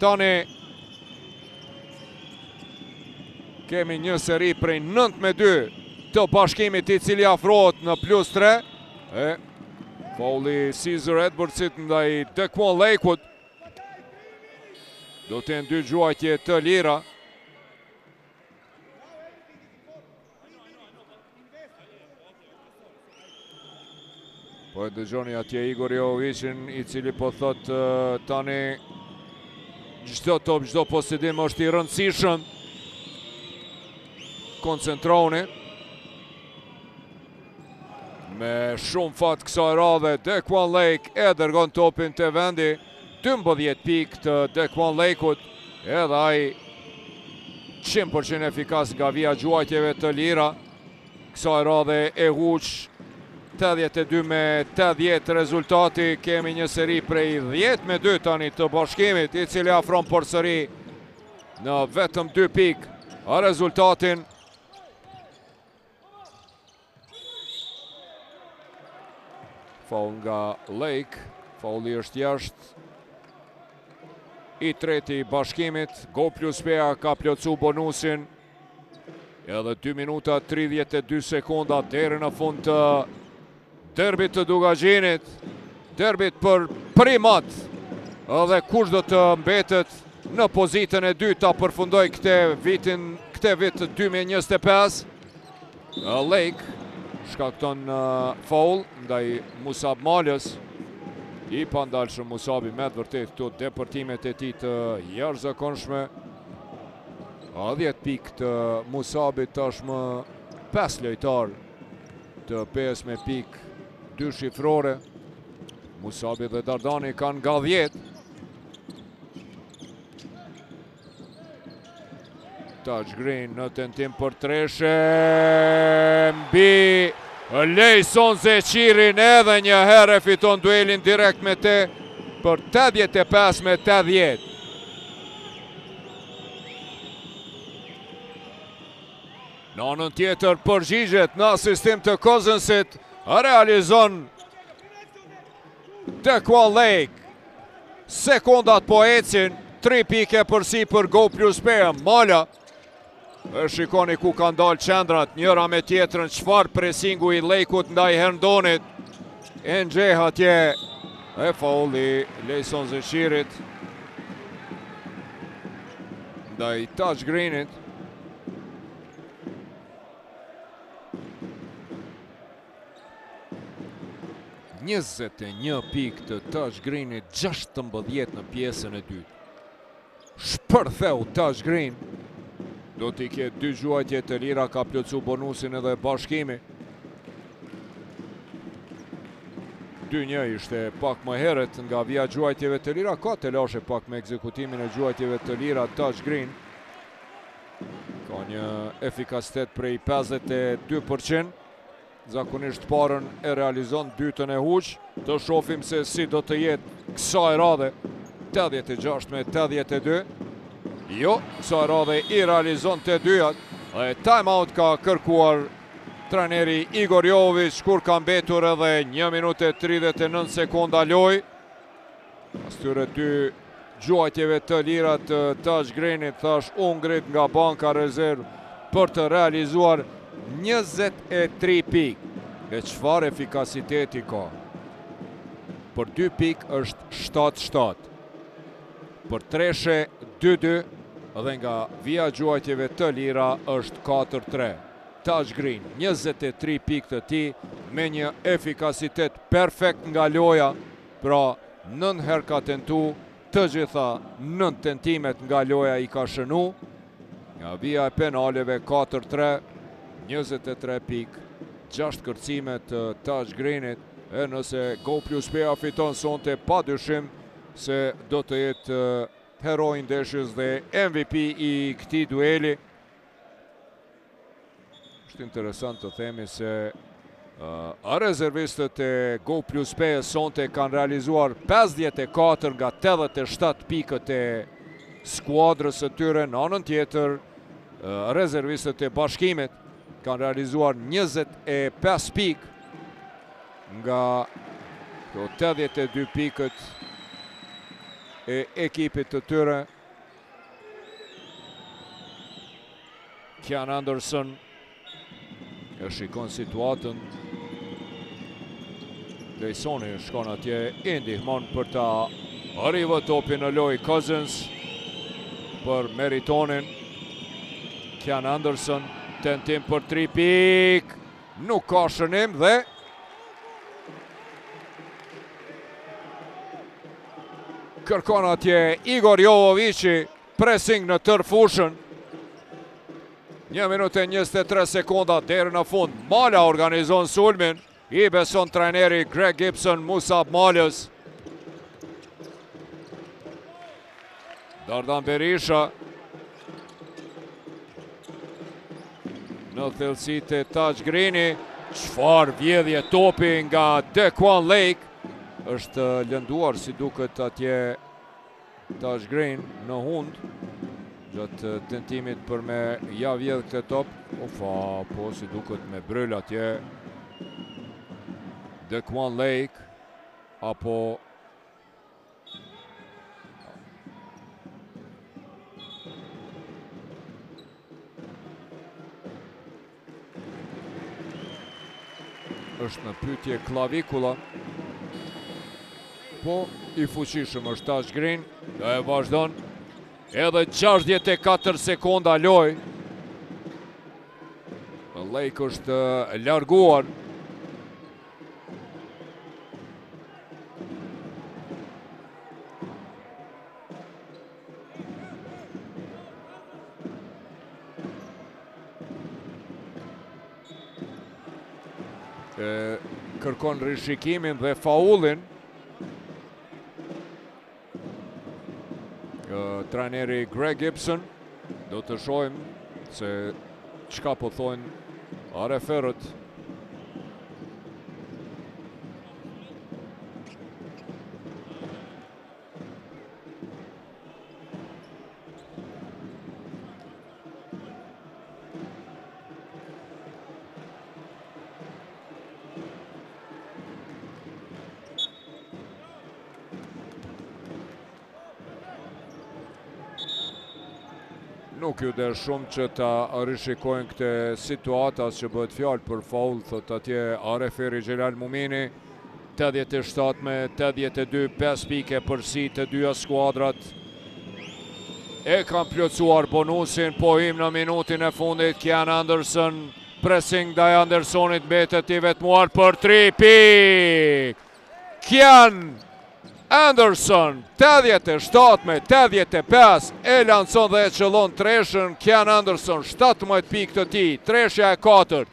Tani kemi një seri prej 9-2 të Bashkimit, i cili afrohet në +3. Fauli Caesar Edwardsit ndaj Dequan Lakewood. Do të jenë 2 gjuajtje të lira. Po e dëgjoni atje Igor Jovićin, i cili po thot tani çdo top, çdo posedim është i rëndësishëm. Koncentroni. Me shumë fat kësaj radhe, Dequan Lake e dërgon topin të vendi, 12 pikë të Dequan Lakewood, edhe ai 100% efikas nga vija gjuajtjeve të lira. Kësaj radhe e huq 82 me 80 rezultati. Kemi një seri prej 10-2 tani të Bashkimit, i cili afron përsëri në vetëm 2 pikë rezultatin. Faul nga Lake, fauli është jashtë. I treti Bashkimit, Go plus Pea ka plotsu bonusin. Edhe 2 minuta 32 sekonda deri në fund të derbit të Dugaxhinit, derbit për primat, edhe kush do të mbetet në pozitën e dytë ta përfundoj këtë vit 2025. Lake shkakton faul ndaj Musab Malës, i pandalshëm Musabi me të vërtet këto depërtimet e tij të jashtëzakonshme. 10 pikë të Musabit, tashmë 5 lojtar të PS me pikë 2 shifrore. Musabi dhe Dardani kanë nga 10. Touch Green në tentim për treshe, mbi Lejson Zeqirin, edhe një herë fiton duelin direkt me te për 85 me 80. Në anën tjetër përgjigjet në asistim të Cousinsit, realizon Dequan Lake. Sekondat po ecin, 3 pike përsi për Go plus Pea. Mala, e shikoni ku kanë dalë qendrat, njëra me tjetrën, çfarë presingu i Lakewood ndaj Herndonit. NJ atje, e fauli Lejson Zeqirit ndaj Touch Greenit. Njëzet e një pikë të Touch Greenit, 16 në pjesën e dytë. Shpërtheu Touch Green. Do t'i ketë 2 gjuajtje të lira, ka plotsu bonusin edhe Bashkimi. 2-1 ishte pak më herët nga vija gjuajtjeve të lira, ka të lashe pak me ekzekutimin e gjuajtjeve të lira Touch Green. Ka një efikasitet prej 52%. Zakonisht parën e realizon, dytën e huq. Të shofim se si do të jetë kësaj radhe, 86 me 82. Jo, kësaj radhe i realizon të dyjat. Time out ka kërkuar trajneri Igor Jović, kur ka mbetur edhe 1 minutë 39 sekonda loj. Pas tyre 2 gjuajtjeve të lira të Touch Greenit, thash ngrit nga banka rezervë për të realizuar 23 pikë. E çfarë efikasiteti ka. Për 2 pik është 7-7. Për treshe 2-2 dhe nga vija gjuajtjeve të lira është 4-3. Taj Green, 23 pik të ti me një efikasitet perfekt nga loja, pra 9 herë ka tentu, të gjitha 9 tentimet nga loja i ka shënu. Nga vija e penaleve 4-3, 23 pik, 6 kërcimet të Taj Greenit, e nëse Go Plus Pea fiton sonte, pa dyshim se do të jetë heroi i ndeshjes dhe MVP i këtij dueli. Është interesant të themi se rezervistët e Go Plus Pea sonte kanë realizuar 54 nga 87 pikët e skuadrës së tyre. Në anën tjetër, rezervistët e Bashkimit kanë realizuar 25 pikë nga 82 pikët e ekipit të tyre. Kian Anderson e shikon situatën. Lejsoni shkon atje, i ndihmon për ta arrivë topi në lojë Cousins për Meritonin. Kian Anderson, tentim për 3 pik, nuk ka shënim dhe kërkon atje Igor Jovovici, pressing në tërë fushën. 1 minutë e 23 sekonda deri në fund. Mala organizon sulmin, i beson trajneri Greg Gibson, Musab Malës. Dardan Berisha në thellësitë e Taj Greeni. Çfarë vjedhje topi nga Dequan Lake. Është lënduar si duket atje Taj Green në hund gjatë tentimit për me ja vjedh këtë top. Po si duket me bryl atje Dequan Lake apo është në pyetje klavikula. Po, i fuqishëm është Taj Green, do e vazhdon edhe 64 sekonda loj. Lake është larguar. Kërkon rishikimin dhe faullin. Trajneri Greg Gibson, do të shohim se çka po thojnë referët. Nuk ju der shumë që ta rishikojnë këte situatas që bëhet fjalë për faull, thot atje referi Gjelal Mumini. 87 me 82, 5 pike përsi të dyja skuadrat. E kam plotësuar bonusin, po him në minutin e fundit. Kian Anderson, pressing ndaj Andersonit, mbetet i vetmuar për 3 pik. Kian Anderson, 87 me 85, e lanson dhe e qëllon treshën. Kian Anderson, 17 pik të ti, treshja e 4.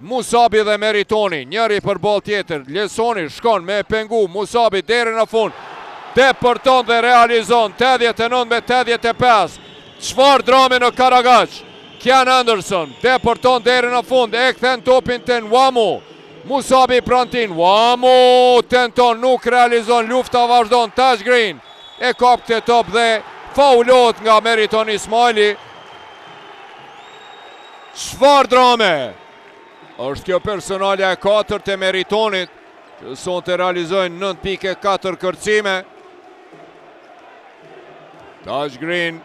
Musabi dhe Meritoni, njëri për ball tjetër. Lesoni shkon me pengu, Musabi deri në fund. Depërton dhe realizon, 89 me 85. Çfarë drame në Karagaq. Kian Anderson, depërton deri në fund, e kthen topin të Nwamu. Musabi prantin, Wamu tenton, nuk realizon, lufta vazhdon. Taj Green e kap këtë top dhe faulot nga Meriton Ismaili. Çfarë drame! Është kjo personalja e 4 të Meritonit, që sonte realizojnë 9 pike 4 kërcime. Taj Green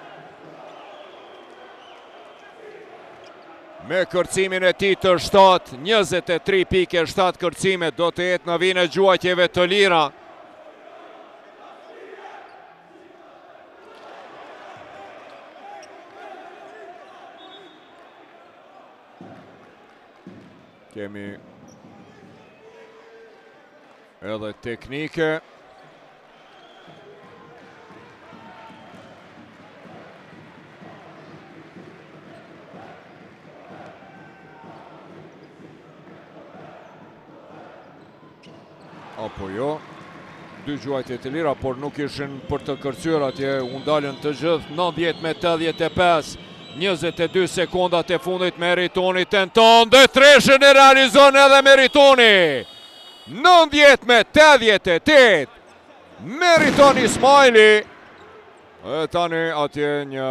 me kërcimin e ti të 7, 23 pike 7 kërcime, do të jetë në vine gjuajtjeve të lira. Kemi edhe teknike. Apo jo. Dy gjuajtje të lira, por nuk ishin për të kërcyer atje, u ndalën të gjithë. 90-85, 22 sekondat e fundit. Meritoni tenton dhe treshën e realizon edhe Meritoni. 90-88, Meriton Ismaili. E tani atje një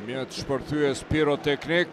mjet shpërthyes piroteknik.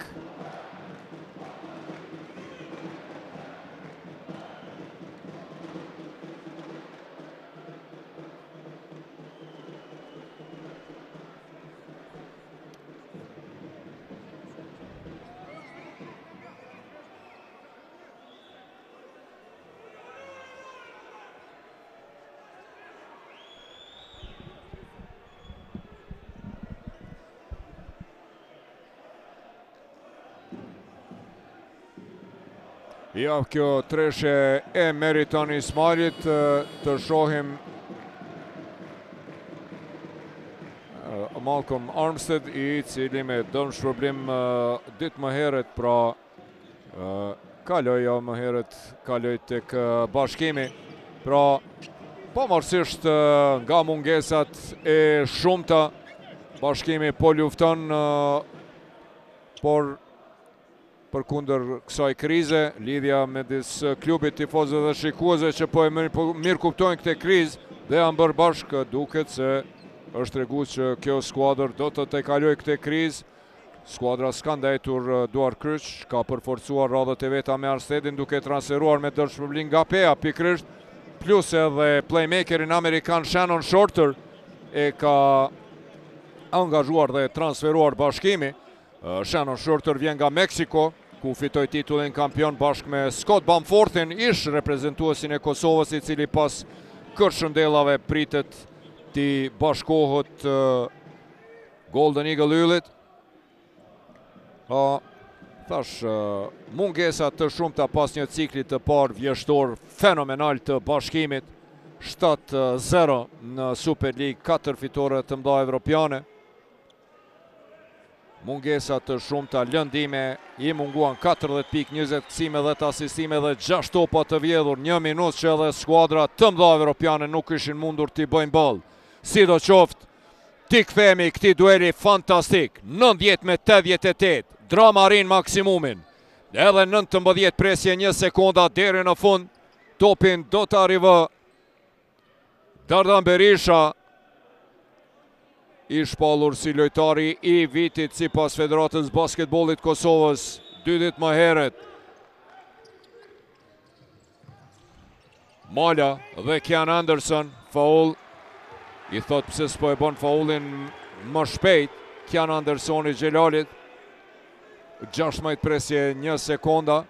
Ja, kjo treshe e Meriton Ismailit, të shohim Malcolm Armstead, i cili me dëm shpërblim ditë më herët, pra më herët kaloj tek Bashkimi, pra pavarësisht nga mungesat e shumta, Bashkimi po lufton, por përkundër kësaj krize, lidhja midis klubit, tifozëve dhe shikuesve që po e mirë kuptojnë këtë krizë dhe janë bërë bashkë, duket se është treguar që kjo skuadër do të kalojë këtë krizë. Skuadra s'ka ndajtur duar kryq, ka përforcuar radhët e veta me Armsteadin, duke transferuar me dërshpërblim nga PEA pikërisht, plus edhe playmakerin amerikan Shannon Shorter e ka angazhuar dhe transferuar Bashkimi. Shannon Shorter vjen nga Meksiko, ku fitoi titullin kampion bashkë me Scott Bamforthin, ish reprezentuesin e Kosovës, i cili pas kërshëndellave pritet t'i bashkohet Golden Eagle yllit. Thash, mungesa të shumta pas një cikli të parë vjeshtor fenomenal të Bashkimit, 7-0 në Super League, 4 fitore të mëdha evropiane. Mungesa të shumta lëndime, i munguan 40 pikë, 20 kësime dhe të asistime dhe 6 topa të vjedhur, 1 minutë që edhe skuadra të mëdha evropiane nuk ishin mundur t'i bëjnë ball. Sidoqoftë, ti kthehemi këtij dueli fantastik, 90-88, drama arrin maksimumin. Edhe 19 presje 1 sekonda deri në fund, topin do të arrivë Dardan Berisha, i shpallur si lojtari i vitit sipas Federatës Basketbollit Kosovës 2 ditë më herët. Mala dhe Kian Anderson, faul. I thot pse s'po e bën faulin më shpejt Kian Andersoni Gjelalit. 16 presje 1 sekonda.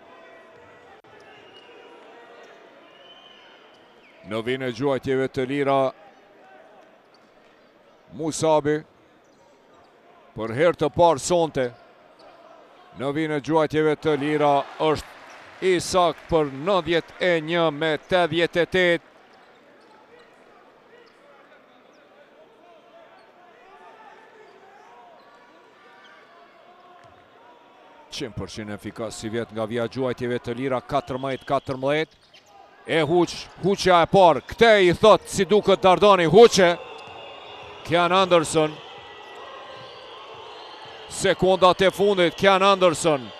Në vijnë e gjuajtjeve të lira Musabi, për herë të parë sonte, në vijnë e gjuajtjeve të lira është Isak për 91-88. %% efikas si vjet nga vija gjuajtjeve të lira, 14-14. E Huqja e parë, këte i thot si duket Dardani, Huqe. Kian Anderson, sekondat e fundit, Kian Anderson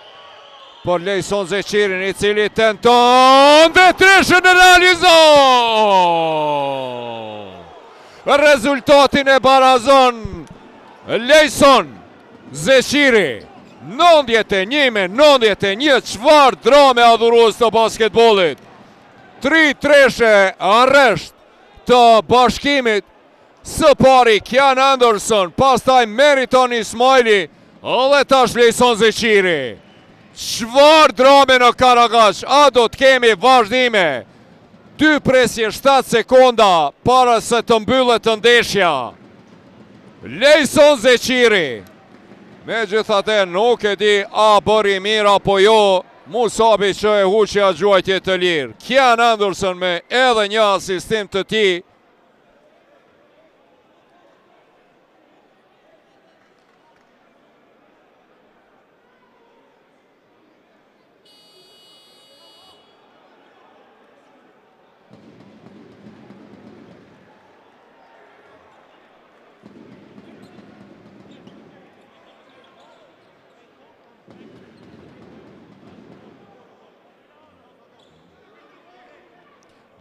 për Lejson Zeqirin, i cili tenton dhe treshën e realizon. Rezultatin e barazon Lejson Zeqiri, 91-91, çfarë drame adhurues të basketbollit. 3 treshe arresht të Bashkimit. Së pari Kian Anderson, pastaj Meriton Ismaili, dhe tash Lejson Zeqiri. Çfarë drame në Karagach, a do të kemi vazhdime? 2 presje 7 sekonda para se të mbyllet ndeshja. Lejson Zeqiri. Megjithatë nuk e di a bëri mirë apo jo. Musabi që e huqja gjuajtje të lirë. Kian Anderson me edhe një asistim të tij.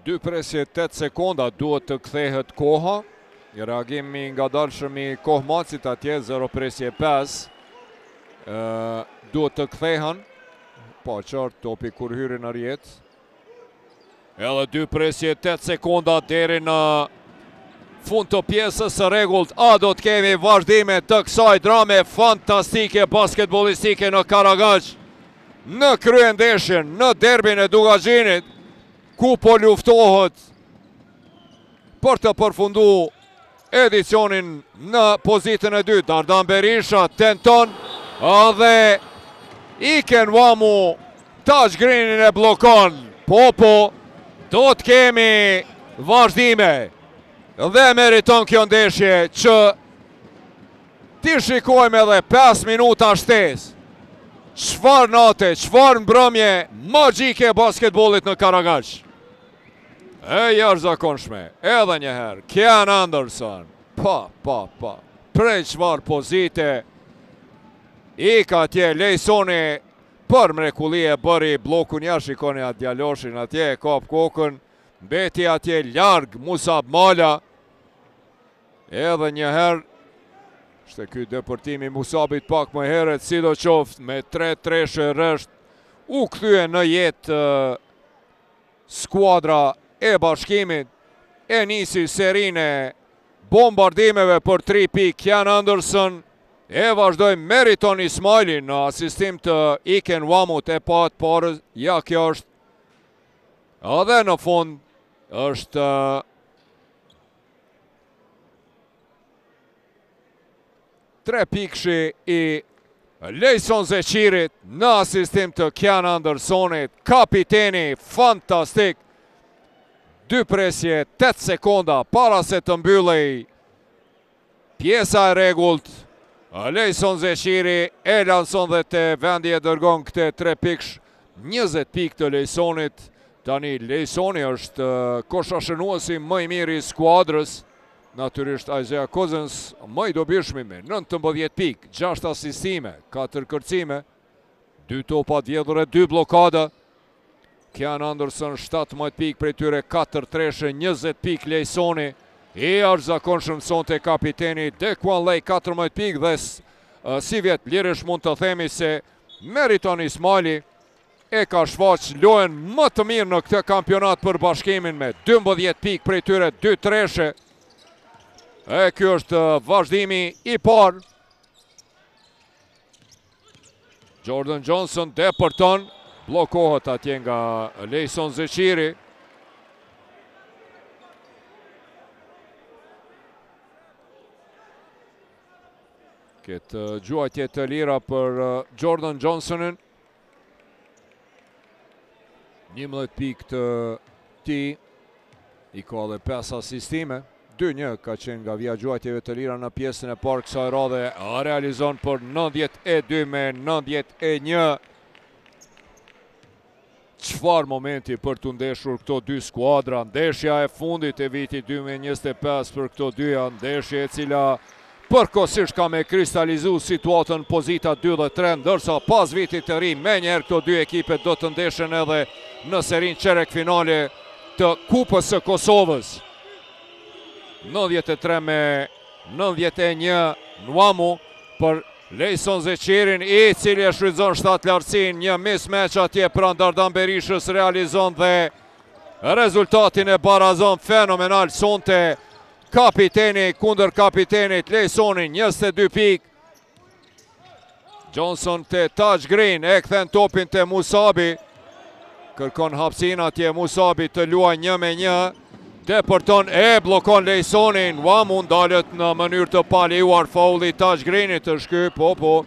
Dy presje 8 sekonda duhet të kthehet koha. I reagimi nga dalshëm i Kohmacit atje 0 presje 5. Duhet të kthehen. Pa qartë topi kur hyri në rjet. Edhe dy presje 8 sekonda deri në fund të pjesës së rregullt. A do të kemi vazhdime të kësaj drame fantastike basketbollistike në Karagaj. Në kryendeshjen, në derbin e Dugaxhinit, ku po luftohet për të përfundu edicionin në pozitën e dytë. Dardan Berisha tenton dhe Iken Wamu Taj Greenin e blokon. Po, do të kemi vazhdime dhe meriton kjo ndeshje që ti shikojmë edhe 5 minuta shtesë. Çfarë nate, çfarë mbrëmje magjike basketbollit në Karagaj. E jashtëzakonshme, edhe njëherë, Kian Anderson, pa, prej çfarë pozite, ka atje Lejsoni për mrekullie bëri blokun jashtë, shikoni atë djaloshin atje, kap kokën, mbeti atje larg Musab Mala, edhe njëherë, ishte ky depërtimi Musabit pak më herët, sidoqoftë me 3 treshe rresht, u kthye në jetë skuadra e Bashkimit, e nisi serinë bombardimeve për 3 pikë. Kian Anderson e vazhdoi Meriton Ismaili në asistim të Iken Wamut e pat parë, ja kjo është. Edhe në fund është tre pikëshi i Lejson Zeqirit në asistim të Kian Andersonit, kapiteni fantastik. 2 presje 8 sekonda para se të mbyllej pjesa e rregullt. Lejson Zeqiri e lanson dhe te vendi e dërgon këte 3 pikësh, 20 pikë të Lejsonit. Tani Lejsoni është koshashënuesi më i mirë i skuadrës. Natyrisht Isaiah Cousins më i dobishmi me 19 pikë, 6 asistime, 4 kërcime, 2 topa vjedhur e 2 blokada. Kian Anderson 17 pikë prej tyre 4 treshe, 20 pikë Lejsoni. Është zakonshëm sonte kapiteni Dekuan Lej 14 pikë dhe si vjet lirish mund të themi se Meriton Ismaili e ka shfaq lojën më të mirë në këtë kampionat për Bashkimin me 12 pikë prej tyre 2 treshe. E kjo është vazhdimi i parë. Jordan Johnson depërton, blokohet atje nga Lejson Zeqiri. Këtë gjuajtje të lira për Jordan Johnsonin. 11 pikë të ti, i ka dhe 5 asistime. 2-1 ka qenë nga vija gjuajtjeve të lira në pjesën e parë kësaj radhe, realizon për 92 me 91. Çfarë momenti për të ndeshur këto dy skuadra, ndeshja e fundit e vitit 2025 për këto dyja, ndeshje e cila përkohësisht ka me kristalizu situatën pozita 2 dhe 3, ndërsa pas vitit të ri, me njerë këto dy ekipet do të ndeshen edhe në serin qerek finale të Kupës së Kosovës. 93 me 91 Nwamu për Lejson Zeqirin, i cili e shfrytëzon 7 lartësin, një mismatch atje pranë Dardan Berishës realizon dhe rezultatin e barazon fenomenal sonte kapiteni kundër kapitenit Lejsonin, 22 pikë. Johnson te Taj Green, e kthen topin te Musabi, kërkon hapësinë atje Musabi të luaj 1 me 1. Depërton e blokon Lejsonin. Wamu ndalet në mënyrë të paljuar fauli Tash Greenit është ky, po.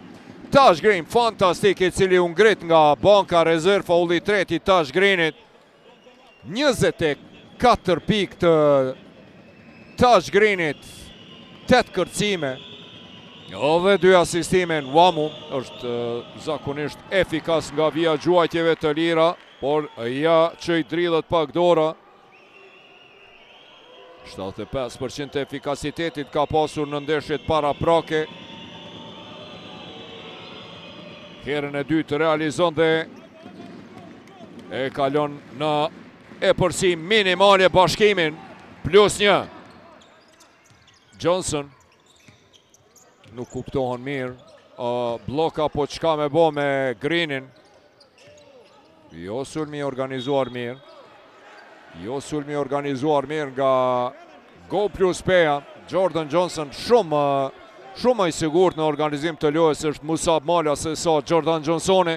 Tash Green fantastik i cili u ngrit nga banka rezerv, fauli treti Tash Greenit. 24 pikë të Tash Greenit, 8 kërcime dhe 2 asistime. Wamu është zakonisht efikas nga vija gjuajtjeve të lira, por ja që i dridhet pak dora. 75% efikasitetit ka pasur në ndeshjet para prake. Herën e dytë realizon dhe e kalon në epërsim minimale bashkimin, +1. Johnson nuk kuptohen mirë, bloka po qka me bo me Greenin. Jo sulmi organizuar mirë. Nga Go Plus Peja. Jordan Johnson shumë i sigurt në organizim të lojës është Musab Mala se sa Jordan Johnsoni.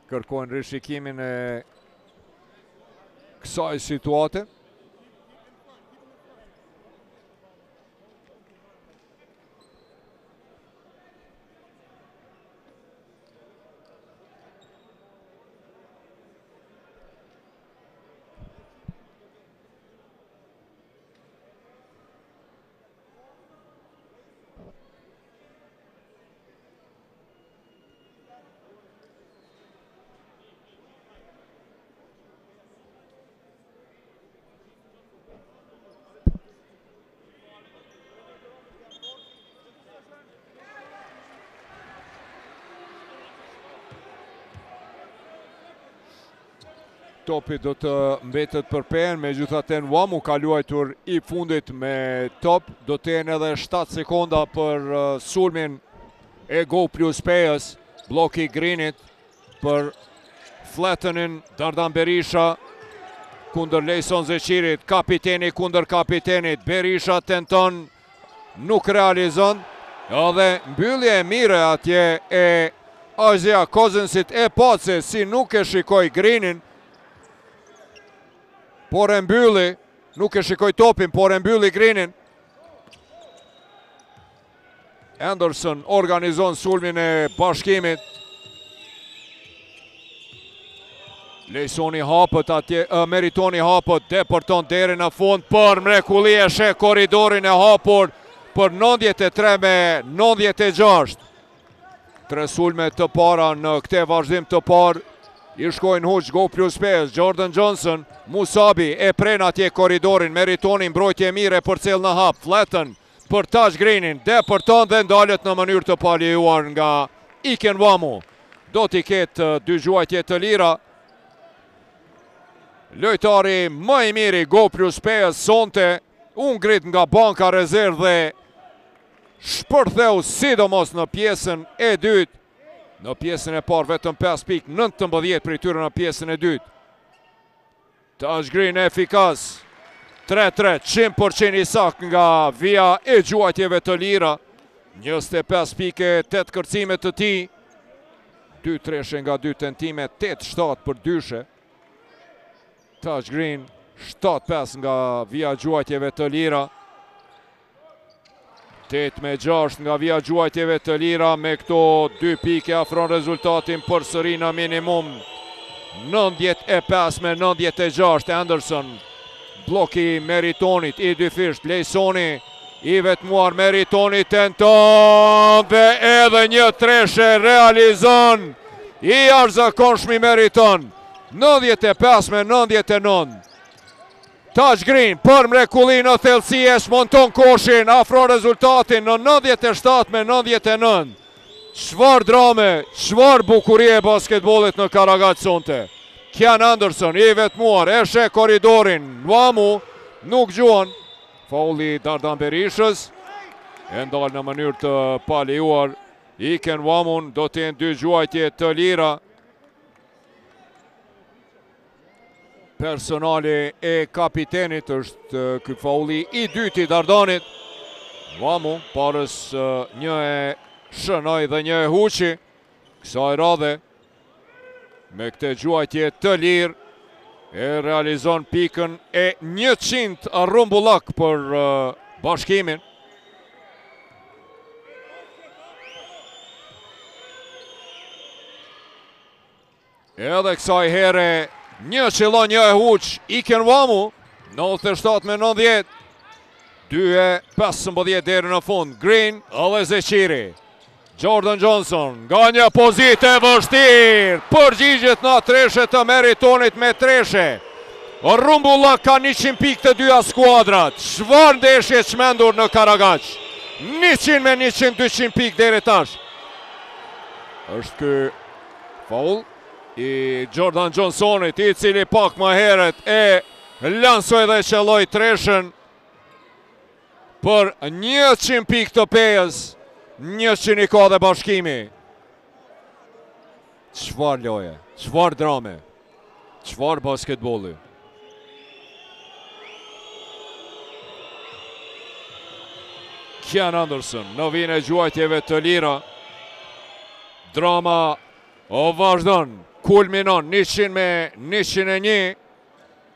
Kërkojnë rishikimin e kësaj situate. Topi do të mbetet për Pejen, megjithatë Wamu ka luajtur i fundit me top. Do të jenë edhe 7 sekonda për sulmin e Go Plus Pejës. Bloki Greenit për Flattenin, Dardan Berisha kundër Lejson Zeqirit, kapiteni kundër kapitenit. Berisha tenton, nuk realizon, edhe mbyllje e mire atje e Azia Kozensit e Pace, si nuk e shikoj Greenin, por e mbylli, nuk e shikoj topin, por e mbylli Greenin. Anderson organizon sulmin e bashkimit. Lejsoni hapët atje, Meritoni hapët, depërton deri në fund për mrekulli e sheh korridorin e hapur për 93 me 96. 3 sulme të para në këte vazhdim të parë. I shkojnë huq Go Plus 5, Jordan Johnson, Musabi e pren atje korridorin, Meritoni mbrojtje mire për cel në hap, Flatten për Tash Greenin, depërton dhe ndalet në mënyrë të paljuar nga Iken Wamu. Do t'i ketë 2 gjuajtje të lira. Lojtari më i miri Go Plus 5 sonte, unë ngrit nga banka rezerv dhe shpërtheu sidomos në pjesën e dytë. Në pjesën e parë vetëm 5 pikë, 19 për i tyre në pjesën e dytë. Tash Green efikas. 3-3, 100% i sakt nga vija e gjuajtjeve të lira. 25 pike, 8 kërcime të ti. 2 treshe nga 2 tentime, 8-7 për dyshe. Tash Green, 7-5 nga vija gjuajtjeve të lira. 8-6 nga vija gjuajtjeve të lira, me këto 2 pike afron rezultatin për sëri në minimum. 95 me 96, Anderson, bloki Meritonit, i dyfisht, Lejsoni, i vetmuar Meritoni tenton dhe edhe një treshe realizon, i arzakonshmi Meriton, 95 me 99. Tash Green për mrekulli në thellësi e smonton koshin, afron rezultatin në 97 me 99. Çfarë drame, çfarë bukurie e basketbollit në Karagaq sonte. Kian Anderson i vetmuar, e sheh korridorin, Wamu nuk gjuan. Fauli Dardan Berishës, e ndal në mënyrë të paljuar. Iken Wamun, do të jenë 2 gjuajtje të lira. Personali e kapitenit është ky fauli i dytë i Dardanit. Wamu, parës një e shënoj dhe një e huqi. kësaj radhe. Me këtë gjuajtje të lirë e realizon pikën e 100 rrumbullak për Bashkimin. Edhe kësaj here një qëllon një e huq Iken Wamu, 97-90, 2-15 deri në fund. Green edhe Zeqiri. Jordan Johnson nga një pozitë e vështirë, përgjigjet në treshe të Meritonit me treshe. Rrumbullak ka 100 pikë të dyja skuadrat. Çfarë ndeshje çmendur në Karagaq. 100 me 100, 200 pikë deri tash. Është ky faul i Jordan Johnsonit, i cili pak më herët e lansoi dhe qelloi treshen për 100 pikë të pejës. 100 i ka dhe Bashkimi. Çfarë loje, çfarë drame, çfarë basketbolli. Kian Anderson në vijën e gjuajtjeve të lira. Drama o vazhdon, kulminon 100 me 101.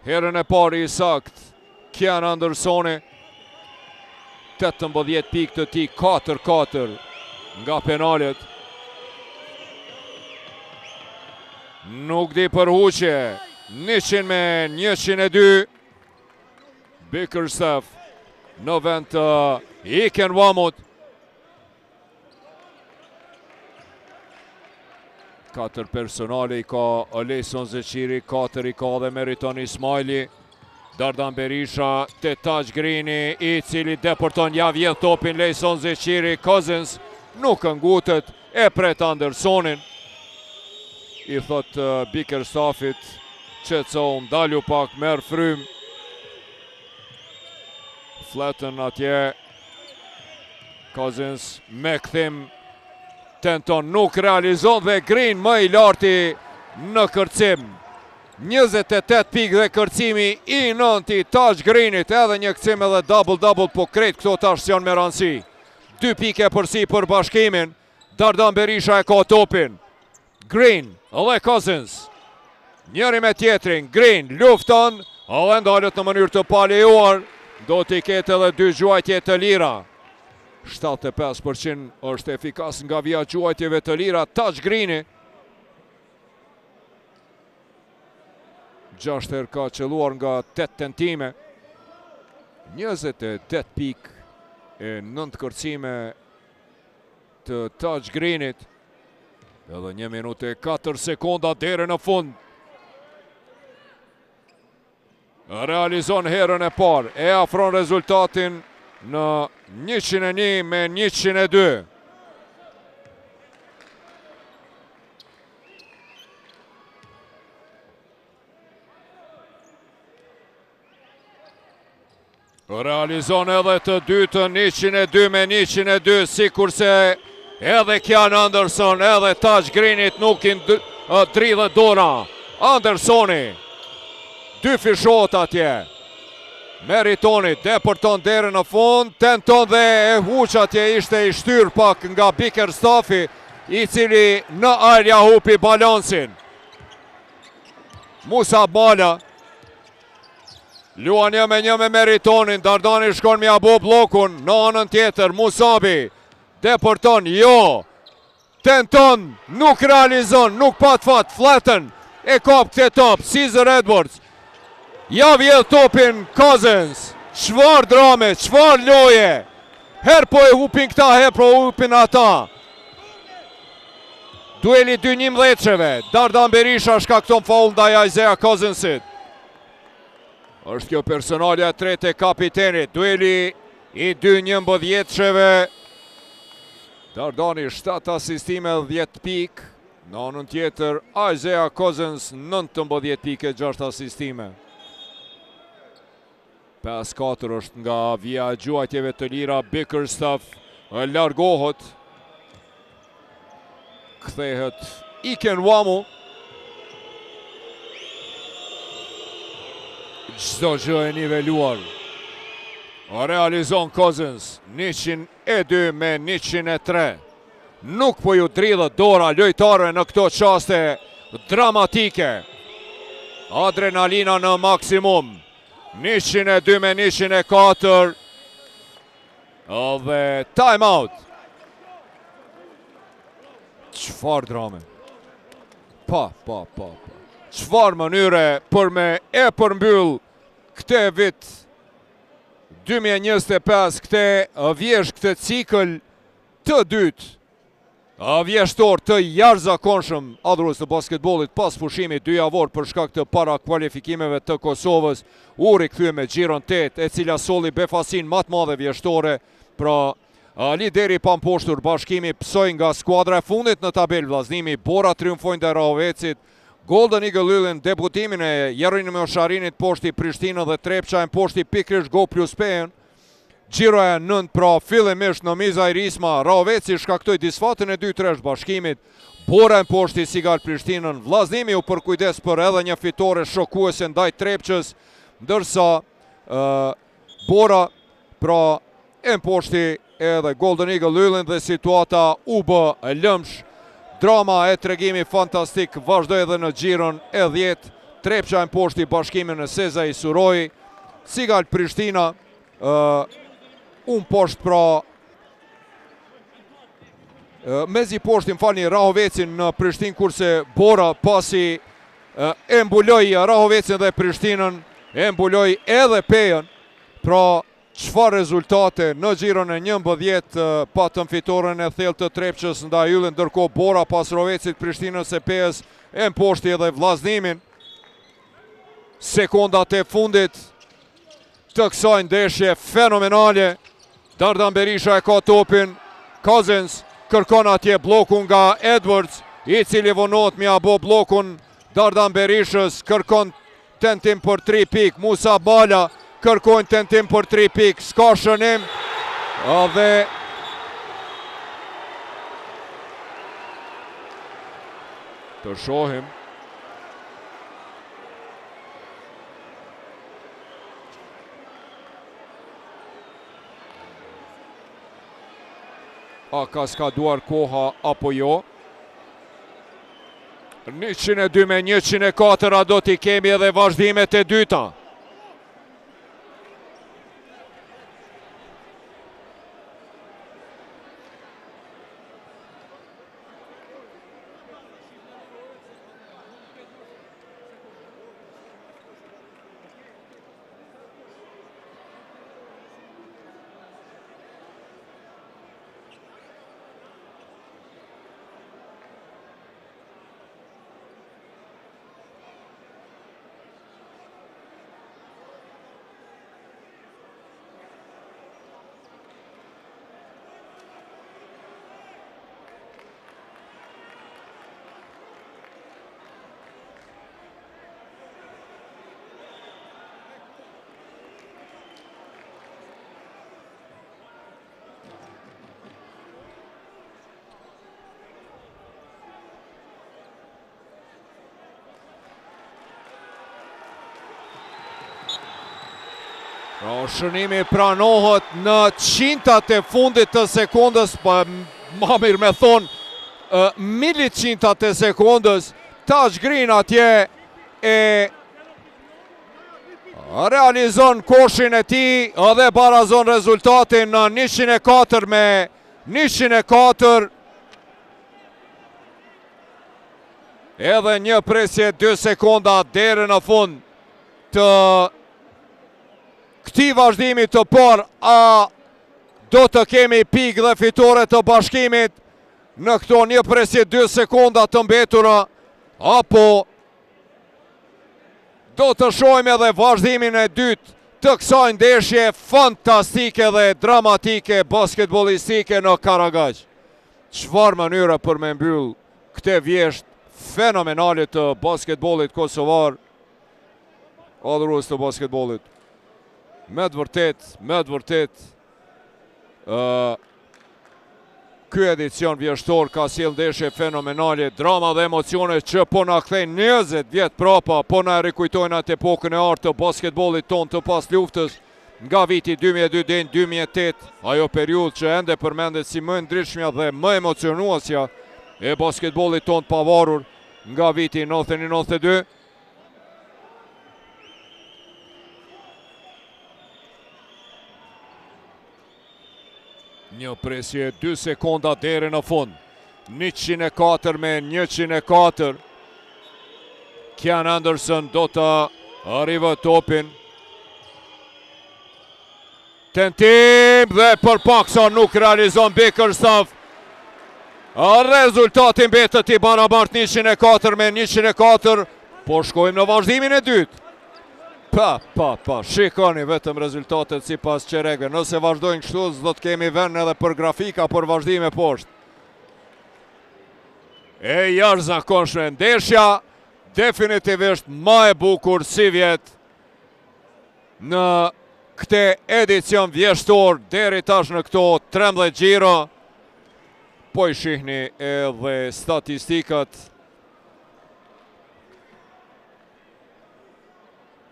Herën e parë i sakt Kian Andersoni. 18 pikë të tij, 4-4 nga penalet. Nuk di për huqe. 100 me 102. Bickerstaff në vend të Iken Wamut. 4 personale i ka Alejson Zeqiri, 4 i ka dhe Meriton Ismaili. Dardan Berisha te Taj Grini, i cili deporton ja vjedh topin Lejson Zeqiri. Cousins nuk ngutet, e pret Andersonin. I thot Bickerstaffit, qetëso, ndalu pak, merr frym. Fletën atje. Cousins me kthim tenton, nuk realizon dhe Green më i larti në kërcim. 28 pikë dhe kërcimi i nënti Taj Greenit, edhe një kërcim edhe double-double, po krejt këto tash janë me rëndësi. 2 pike përsi për Bashkimin. Dardan Berisha e ka topin. Green dhe Cousins. Njëri me tjetrin. Green lufton, edhe ndalet në mënyrë të palejuar. Do t'i ketë edhe 2 gjuajtje të lira. 75% është efikas nga vija gjuajtjeve të lira Taj Greeni. 6 herë ka qelluar nga 8 tentime. 28 pikë e 9 kërcime të Taj Greenit. Edhe 1 minutë e 4 sekonda deri në fund. Realizon herën e parë, e afron rezultatin në 101 me 102. Realizon edhe të dytën 102 me 102, si kurse edhe Kian Anderson edhe Taj Greenit nuk i dridhe dora. Andersoni 2 fishot atje. Meritonit deporton deri në fund, tenton dhe e huq atje, ishte i shtyr pak nga Bickerstaffi, i cili në arja hupi balansin. Musa Mala luan një me Meritonin. Dardani shkon me abo blokun në anën tjetër. Musabi deporton, jo, tenton, nuk realizon, nuk pat fat. Fletën e kap këtë top. Caesar Edwards ja vjedh topin Cousins. Çfarë drame, çfarë loje. Her po e hupin këta, her po e hupin ata. Dueli 2-11-sheve. Dardan Berisha shkakton faul ndaj Isaiah Cousinsit. Është kjo personalja e tretë e kapitenit. Dueli i 2-11-sheve. Dardani 7 asistime, 10 pik. Në anën tjetër Isaiah Cousins 19 pike, 6 asistime. 5-4 është nga vija gjuajtjeve të lira. Bickerstaff largohet. Kthehet Iken Wamu. Çdo gjë e niveluar. Realizon Cousins 102 me 103. nuk po ju dridhët dora lojtarëve në këto qaste dramatike. Adrenalina në maksimum. 102 me 104. Dhe time out. Qfar drame. Pa. Qfar mënyre për me e përmbyll këte vit 2025, këte vjesh, këte cikël të dytë, vjeshtor të jashtëzakonshëm adhurues të basketbollit pas pushimit 2 javor për shkak të para kualifikimeve të Kosovës, u rikthye me Xhiron 8, e cila solli befasin më të madhe vjeshtore. Pra, lideri pamposhtur Bashkimi psoi nga skuadra e fundit në tabelë vllazënimi. Bora triumfojnë te Rahovecit. Golden Eagle Yllin debutimin e Jerin Mosharinit poshti Prishtinë dhe Trepçajn poshti pikërisht Go plus P-n. Gjiroja 9, pra fillimisht në Miza Irisma, Rahoveci shkaktoi disfatin e 2-3 Bashkimit. Bora në poshti Sigal Prishtinën, vllazënimi u përkujdes për edhe një fitore shokuese ndaj Trepçës, ndërsa Bora pra e në poshti edhe Golden Eagle Yllin dhe situata u bë lëmsh. Drama e tregimi fantastik vazhdoi edhe në Xhiron e 10, Trepça në poshti Bashkimin e Sezai Suroi, Sigal Prishtina unë poshtë pra mezi poshtë falni Rahovecin në Prishtinë, kurse Bora pasi e mbuloi Rahovecin dhe Prishtinën, e mbuloi edhe Pejën. Pra çfarë rezultate në Xhiron e 11 patëm fitoren e thellë të Trepçës ndaj Yllin, ndërkohë Bora pas Rahovecit, Prishtinës e Pejës e mposhti edhe vllazënimin. Sekondat e fundit të kësaj ndeshje fenomenale. Dardan Berisha e ka topin, Cousins kërkon atje blokun nga Edwards, i cili vonohet me abo blokun Dardan Berishës, kërkon tentim për 3 pik, Musa Bala kërkon tentim për 3 pik, s'ka shënim, dhe të shohim. A ka skaduar koha apo jo? 102 me 104 do t'i kemi edhe vazhdimet e dyta. Shënimi pranohet në qintat e fundit të sekundës, ma mirë me thonë milicintat e sekundës. Tash Green atje e realizon koshin e ti edhe barazon rezultatin në 104 me 104. Edhe një presje 2 sekonda deri në fund të këti vazhdimi të parë, a do të kemi pik dhe fitore të Bashkimit në këto një presje 2 sekonda të mbetura, apo do të shohim edhe vazhdimin e dytë të kësaj ndeshje fantastike dhe dramatike basketbolistike në Karagaj. Çfarë mënyra për me mbyll këte vjesht fenomenale të basketbollit kosovar, adhurues të basketbollit. Me të vërtet, ky edicion vjeshtor ka sjell ndeshje fenomenale, drama dhe emocione që po na kthejnë 20 vjet prapa, po na rikujtojnë atë epokën e artë të basketbollit ton të pas luftës. nga viti 2002 dhe 2008, ajo periudhë që ende përmendet si më ndryshmja dhe më emocionuesja e basketbollit ton të pavarur nga viti 91-92. Një presje 2 sekonda deri në fund. 104 me 104. Kian Anderson do të arrivë topin. Tentim dhe për paksa nuk realizon Bickerstaff. Rezultati mbetet i barabart 104 me 104, po shkojmë në vazhdimin e dytë. Pa, shikoni vetëm rezultatet si pas qeregve. Nëse vazhdojnë kështu, do të kemi vend edhe për grafika për vazhdime poshtë. E jashtëzakonshme ndeshja, definitivisht më e bukur si vjet në këtë edicion vjeshtor deri tash në këto 13 gjiro. Po i shihni edhe statistikat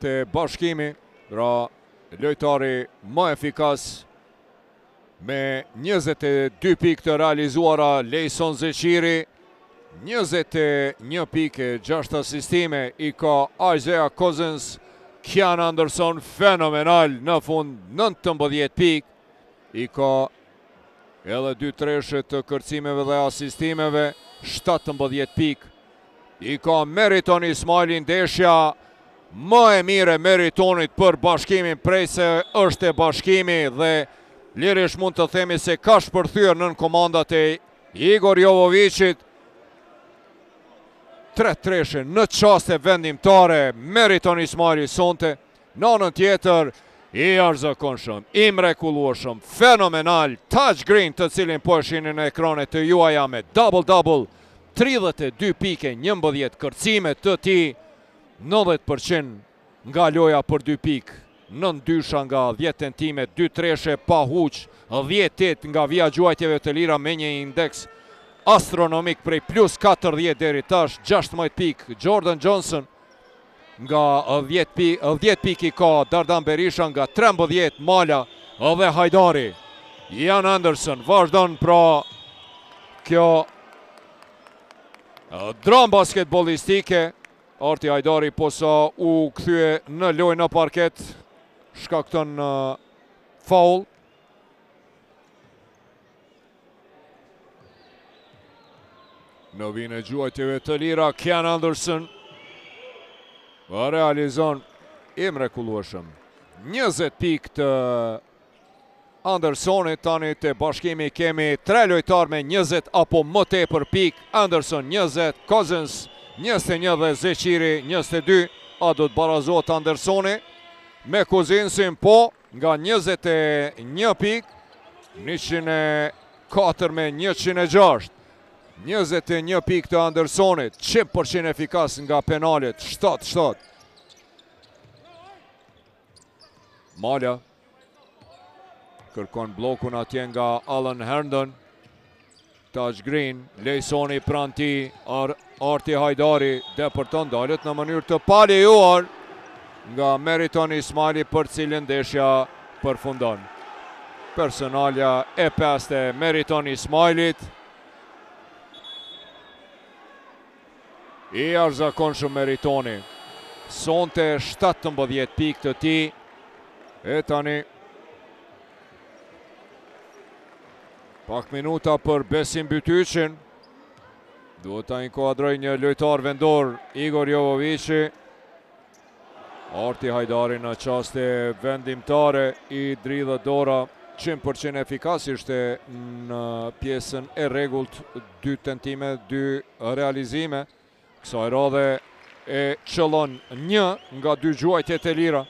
të Bashkimi, ra lojtari më efikas me 22 pikë të realizuara Lejson Zeqiri, 21 pikë, 6 asistime i ka Isaiah Cousins. Kian Anderson fenomenal në fund, 19 pikë, i ka edhe 2 treshe të kërcimeve dhe asistimeve, 17 pikë. I ka Meriton Ismaili, ndeshja më e mire Meritonit për Bashkimin prej se është e Bashkimi dhe lirish mund të themi se ka shpërthyer nën komandat e Igor Jovovicit. 3 treshe në çaste vendimtare, Meriton Ismaili sonte, në anën tjetër i jashtëzakonshëm, i mrekullueshëm, fenomenal Taj Green, të cilin po e shihni në ekranet të juaja me double-double, 32 pike, 11 kërcime të tij, 90% nga loja për 2 pikë, 9 dysha nga 10 tentime, 2 treshe pa huq, 10-8 nga vija gjuajtjeve të lira me një indeks astronomik prej plus 40 deri tash, 16 pikë Jordan Johnson, nga 10 pikë i ka Dardan Berisha, nga 13 Mala dhe Hajdari. Kian Anderson vazhdon pra kjo dram basketbolistike. Arti Hajdari posa u kthye në lojë në parket, shkakton faul. Në vijnë e gjuajtjeve të lira, Kian Anderson realizon i mrekullueshëm. 20 pikë të Andersonit, tani të Bashkimi kemi 3 lojtar me 20 apo më tepër pikë. Anderson 20, Cousins 21 dhe Zeqiri 22. A do të barazohet Andersoni me Cousinsin, po nga 21 pikë, 104 me 106. 21 pikë të Andersonit, 100% efikas nga penalet, 7-7. Mala kërkon blokun atje nga Alan Herndon. Taj Green, Lejsoni pranti, Arti Hajdari depërton, dalet në mënyrë të palejuar nga Meriton Ismaili, për cilin ndeshja përfundon. Personalja e 5 e Meriton Ismailit. I jashtëzakonshëm Meritoni, sonte 17 pikë të tij, e tani pak minuta për Besim Bytyqin. Duhet ta inkuadroj një lojtar vendor, Igor Jovovici. Arti Hajdari në çaste vendimtare i dridhë dora, 100% efikas ishte në pjesën e rregullt, 2 tentime, 2 realizime. Kësaj radhe e qëllon 1 nga 2 gjuajtjet e lira.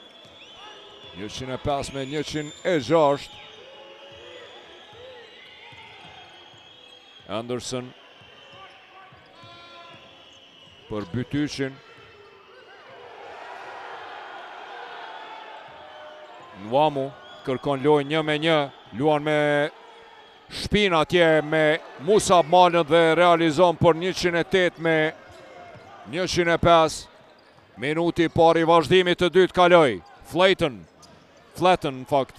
105 me 106. Anderson për Bytyqin. Nwamu kërkon lojë 1-1, luan me shpinë atje me Musab Malën dhe realizon për 108 me 105. Minuti pari vazhdimit të dytë kaloi. Flayton Flatten në fakt.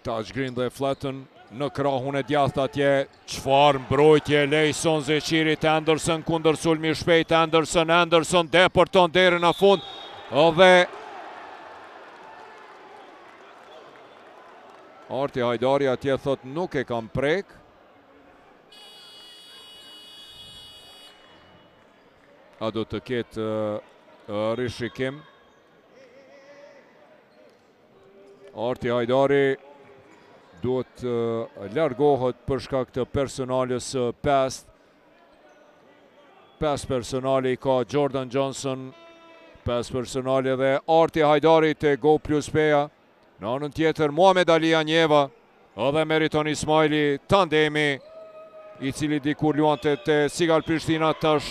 Taj Green dhe Flatten në krahun e djathtë atje. Çfarë mbrojtje Lejson Zeqirit. Anderson kundër sulmi shpejt. Anderson depërton derën në fund. Dhe Arti Hajdari atje thot nuk e kam prek. A do të ketë rishikim. Arti Hajdari duhet largohet për shkak të personales 5. 5 personali ka Jordan Johnson. 5 personali dhe Arti Hajdari të Go Plus Peja. Në anën tjetër, Muhamed Ali Anjeva edhe Meriton Ismaili, tandemi i cili dikur luante të Sigal Prishtina tash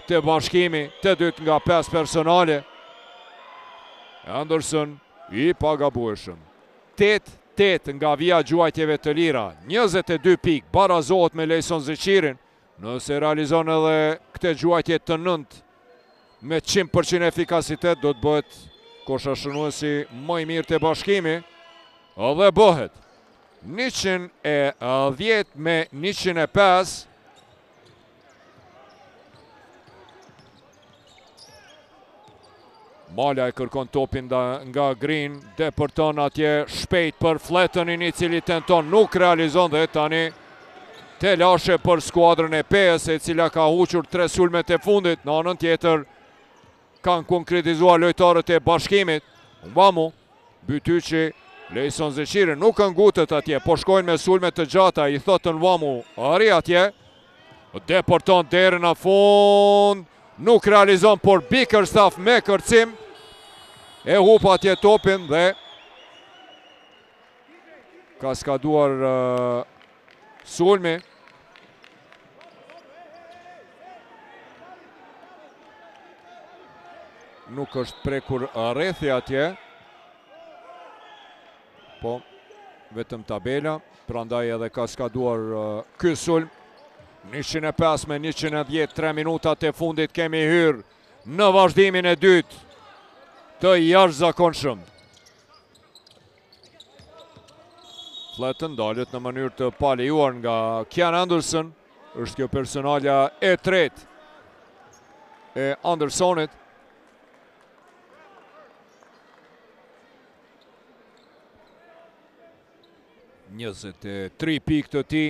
të Bashkimi, të dytë nga 5 personale. Anderson i pagabueshëm. 8 nga vija gjuajtjeve të lira, 22 pik, barazohet me Lejson Zeqirin, nëse realizon edhe këte gjuajtje të 9 me 100% efikasitet, do të bëhet koshashënuesi më i mirë të Bashkimi, dhe bëhet 110 me 105. Malja e kërkon topin nga Green, depërton atje shpejt për Flettenin i cili tenton, nuk realizon dhe tani te lashe për skuadrën e PS e cila ka huqur 3 sulmet e fundit. Në anën tjetër kanë konkretizuar lojtarët e Bashkimit. Mbamu, Bytyqi, Lejson Zeqiri nuk ngutët atje, po shkojnë me sulmet të gjata, i thotë Mbamu, arri atje, depërton derën në fund, nuk realizon, por Bickerstaff me kërcim, e hup atje topin dhe ka skaduar sulmi. Nuk është prekur rrethi atje, po vetëm tabela, prandaj edhe ka skaduar ky sulm. 105 me 110, 3 minutat e fundit kemi hyrë në vazhdimin e dytë të jashtëzakonshëm. Fletten dalet në mënyrë të palejuar nga Kian Anderson, është kjo personalja e tretë e Andersonit. 23 pikë të ti,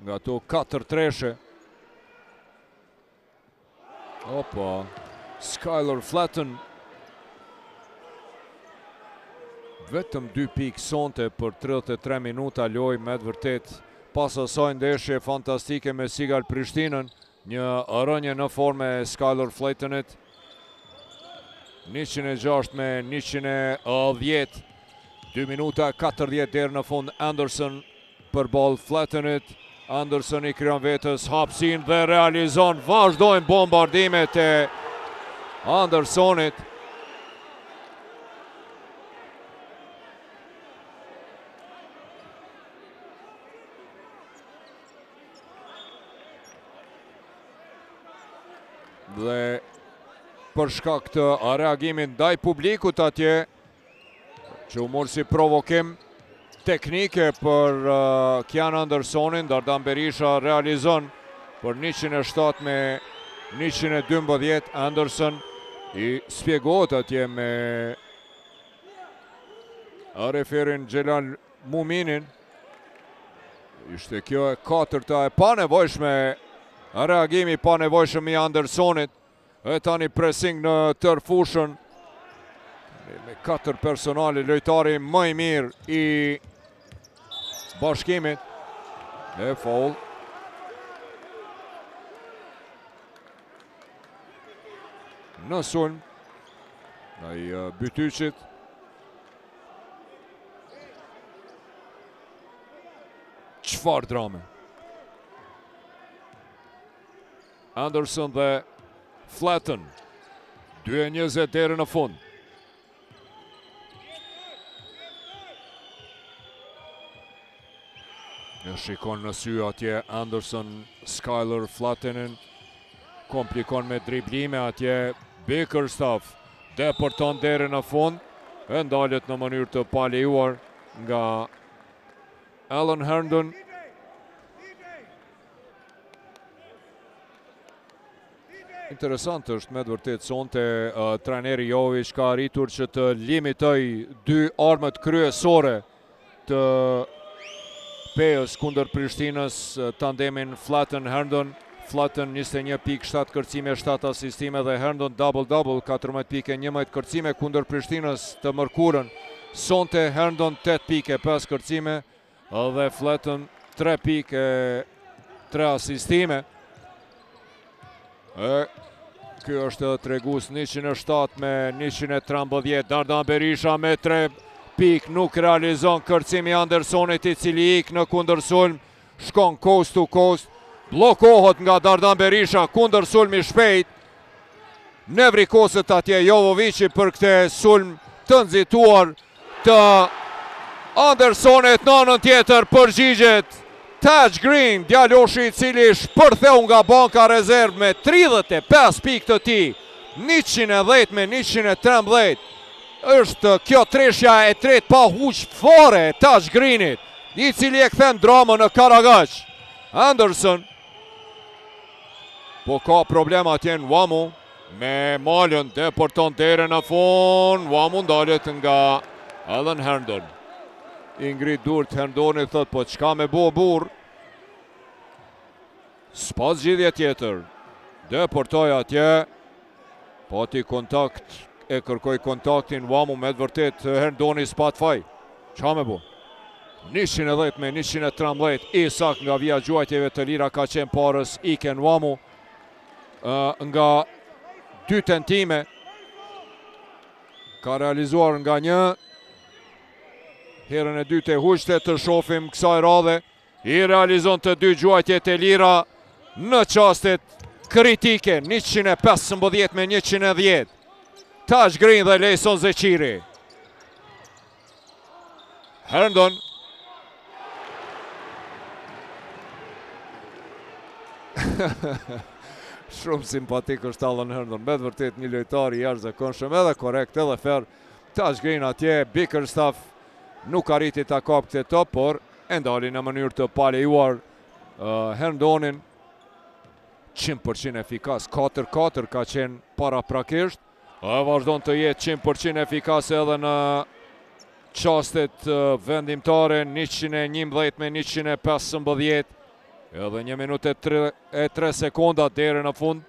nga to 4 treshe. Opa, Skylar Flatten. Vetëm 2 pikë sonte për 33 minuta loj, me të vërtet pas asaj ndeshje fantastike me Sigal Prishtinën, një rënje në forme e Skylar Flattenit. 106 me 110. 2 minuta 40 deri në fund. Anderson për ball Flattenit. Anderson i krijon vetës hapësinë dhe realizon. Vazhdojnë bombardimet e Andersonit. Dhe për shkak të reagimit ndaj publikut atje, që u morë si provokim teknike për Kian Andersonin, Dardan Berisha realizon për 107 me 112. Anderson i spjegohet atje me referin Gjelal Muminin. Ishte kjo e 4-ta e panevojshme, reagimi panevojshëm i Andersonit, e tani pressing në tërë fushën, me 4 personale, lojtari më i mirë i Bashkimit. E foul. Në sulm ndaj Bytyqit. Çfarë drame. Anderson dhe Flatten. 2:20 deri në fund. E shikon në sy atje Anderson, Skylar Flattenin. komplikon me driblime atje Bickerstaff, deporton deri në fund, e ndalet në mënyrë të palejuar nga Alan Herndon. Interesant është me vërtet sonte trajneri Jović ka arritur që të limitoj dy armët kryesore të Peos kundër Prishtinës, tandemin Flatten-Herndon. Flatten 21.7 kërcime, 7 asistime dhe Herndon double-double, 14 pike, 11 kërcime kundër Prishtinës të mërkurën. Sonte Herndon 8 pike, 5 kërcime dhe Flatten 3 pike, 3 asistime. Kjo është tregus 107 me 113, Dardan Berisha me 3 pik, nuk realizon kërcimi Andersonit i cili ik në kundër sulm, shkon coast to coast, blokohet nga Dardan Berisha, kundër sulmi shpejt, ne vrikoset atje Jovovici për këte sulm të nxituar të Andersonit, në anën tjetër përgjigjet Taj Green, djaloshi i cili shpërtheu nga banka rezerv me 35 pikë të tij, 110 me 113. Është kjo treshja e tretë pa huq fare e Taj Greenit, i cili e kthen dramën në Karagaq. Anderson po ka problem atje në Wamu me malën, deporton deri në fund, Wamu ndalet nga Alan Herndon. Ingrid Durt Herndoni thot, po çka me bo burr? S'pas zgjidhje tjetër. Deportoj atje. Pati kontakt, e kërkoj kontaktin Wamu, me të vërtet Herndoni s'pat faj. Qa me bo? 110 me 113, Isak nga vija gjuajtjeve të lira ka qenë parës, Iken Wamu nga 2 tentime. Ka realizuar nga 1. Herën e dytë e huqte, të shofim kësaj radhe, i realizon të 2 gjuajtjet e lira në qastet kritike, 115 me 110. Taj Green dhe Lejson Zeqiri. Herndon. Shumë simpatik është Alan Herndon, me të vërtet një lojtar i jashtëzakonshëm, edhe korrekt, edhe fair. Taj Green atje, Bickerstaff nuk arriti ta kap këtë top, por e ndali në mënyrë të palejuar Herndonin. 100% efikas, 4-4 ka qenë paraprakisht, vazhdon të jetë 100% efikas edhe në qastet vendimtare, 111 me 115, edhe 1 minutë e 3 sekonda deri në fund.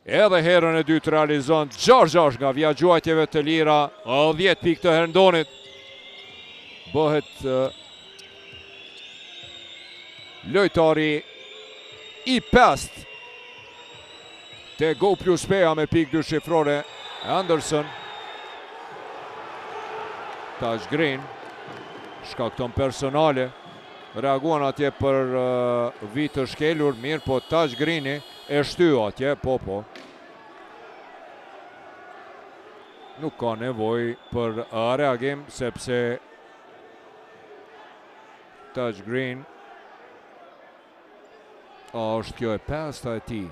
Edhe herën e dytë realizon 6-6 nga vija gjuajtjeve të lira, 10 pikë të Herndonit. Bëhet lojtari i 5 te Go Plus Pea me pikë 2 shifrore. Anderson. Taj Green shkakton personale, reaguan atje për vit të shkelur, mirë po Taj Greeni e shty atje, po. Nuk ka nevoj për reagim, sepse Taj Green është kjo e 5 e ti.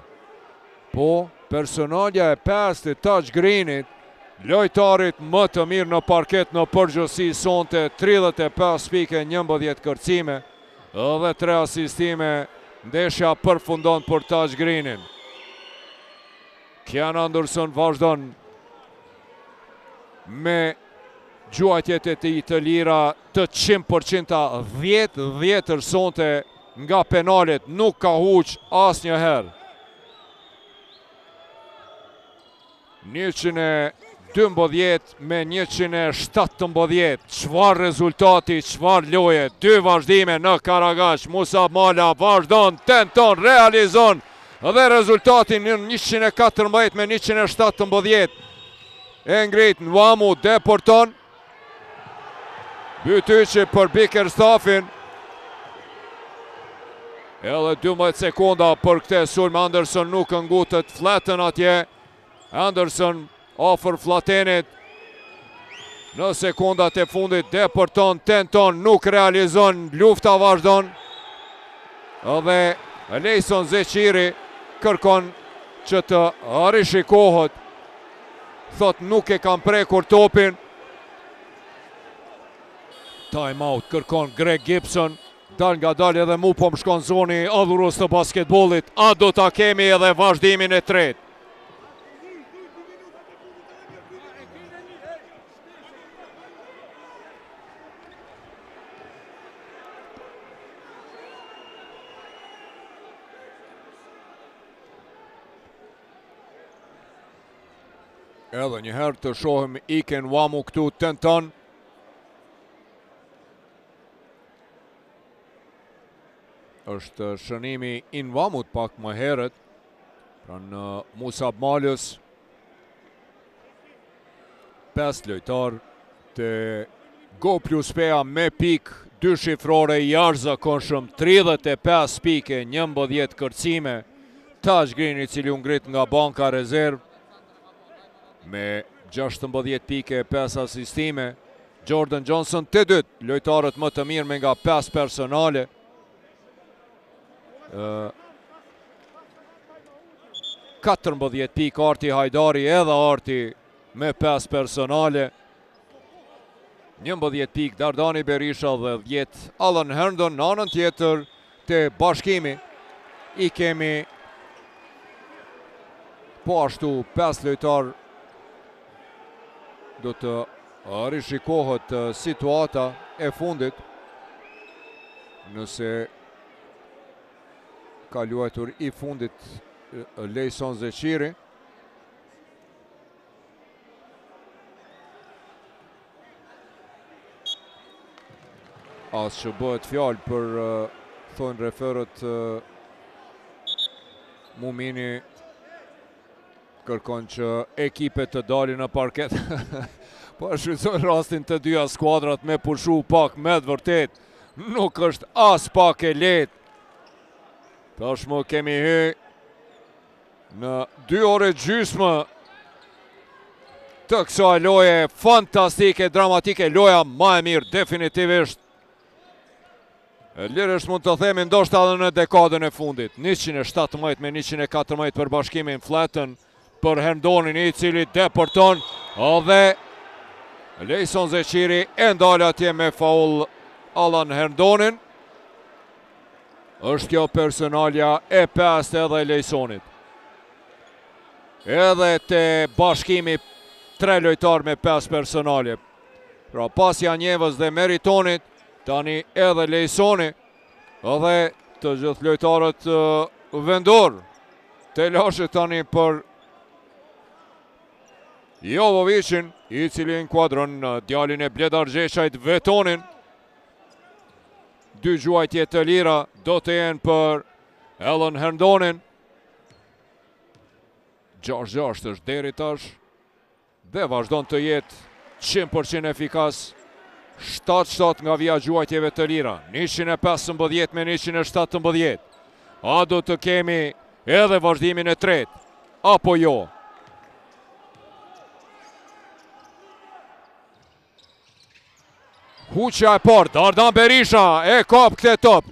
Po, personalja e 5 e Taj Greenit, lojtarit më të mirë në parket në përgjithësi sonte, 35 pike, 11 kërcime dhe 3 asistime. Ndeshja përfundon për Taj Greenin. Kian Anderson vazhdon me gjuajtjet e tij të lira të 100%, 10 sonte nga penalet, nuk ka huq asnjëherë. 112 me 117, çfarë rezultati, çfarë loje, 2 vazhdime në Karagaq. Musab Mala vazhdon, tenton, realizon dhe rezultatin në 114 me 117. E ngrit Nwamu, deporton. Bytyqi për Bickerstaffin. Edhe 12 sekonda për këte sulm. Anderson nuk ngutët, Flatten atje. Anderson ofër Flattenit. Në sekondat e fundit deporton, tenton, nuk realizon, lufta vazhdon. Edhe Lejson Zeqiri kërkon që të rishikohet. Thot nuk e kam prekur topin. Time out kërkon Greg Gibson. Dal nga dal edhe mu po më shkon zoni adhurus të basketbolit. A do ta kemi edhe vazhdimin e tretë. Edhe njëherë të shohim Iken Wamu këtu tenton. Është shënimi Inwamut pak më herët. Pranë Musab Malës. 5 lojtar të Go Plus Pea me pik 2 shifrore jashtëzakonshëm, 35 pike, 11 kërcime. Taj Green i cili u ngrit nga banka rezerv me 16 pike, 5 asistime. Jordan Johnson të dytë lojtarët më të mirë me nga 5 personale. 14 pik Arti Hajdari edhe Arti me 5 personale. 11 pik Dardani Berisha dhe 10 Alan Herndon. Në anën tjetër të Bashkimi i kemi po ashtu 5 lojtar. Do të rishikohet situata e fundit nëse ka luajtur i fundit Lejson Zeqiri. As që bëhet fjalë për thonë referët Mumini kërkon që ekipet të dalin në parket. Po shfrytëzojnë rastin të dyja skuadrat me pushu pak me të vërtet. Nuk është as pak e lehtë. Tashmë kemi hy në 2 orë gjysmë të kësaj loje fantastike, dramatike, loja më e mirë definitivisht. Lirësht mund të themi ndoshta edhe në dekadën e fundit. 117 me 114 për Bashkimin Fletën, për Herndonin i cili depërton, edhe Lejson Zeqiri e ndal atje me faul Alan Herndonin. Është kjo personalja e 5 edhe Lejsonit. Edhe të Bashkimi 3 lojtar me 5 personalje. Pra pas Janjevës dhe Meritonit, tani edhe Lejsoni, edhe të gjithë lojtarët vendor. Të lashe tani për Jovovicin, i cili inkuadron djalin e Bledar Gjeshajt Vetonin. 2 gjuajtje të lira do të jenë për Alan Herndonin. 6-6 është deri tash dhe vazhdon të jetë 100% efikas. 7-7 nga vija gjuajtjeve të lira. 115 me 117. A do të kemi edhe vazhdimin e tretë, apo jo? Huqja e parë, Dardan Berisha e kap këtë top.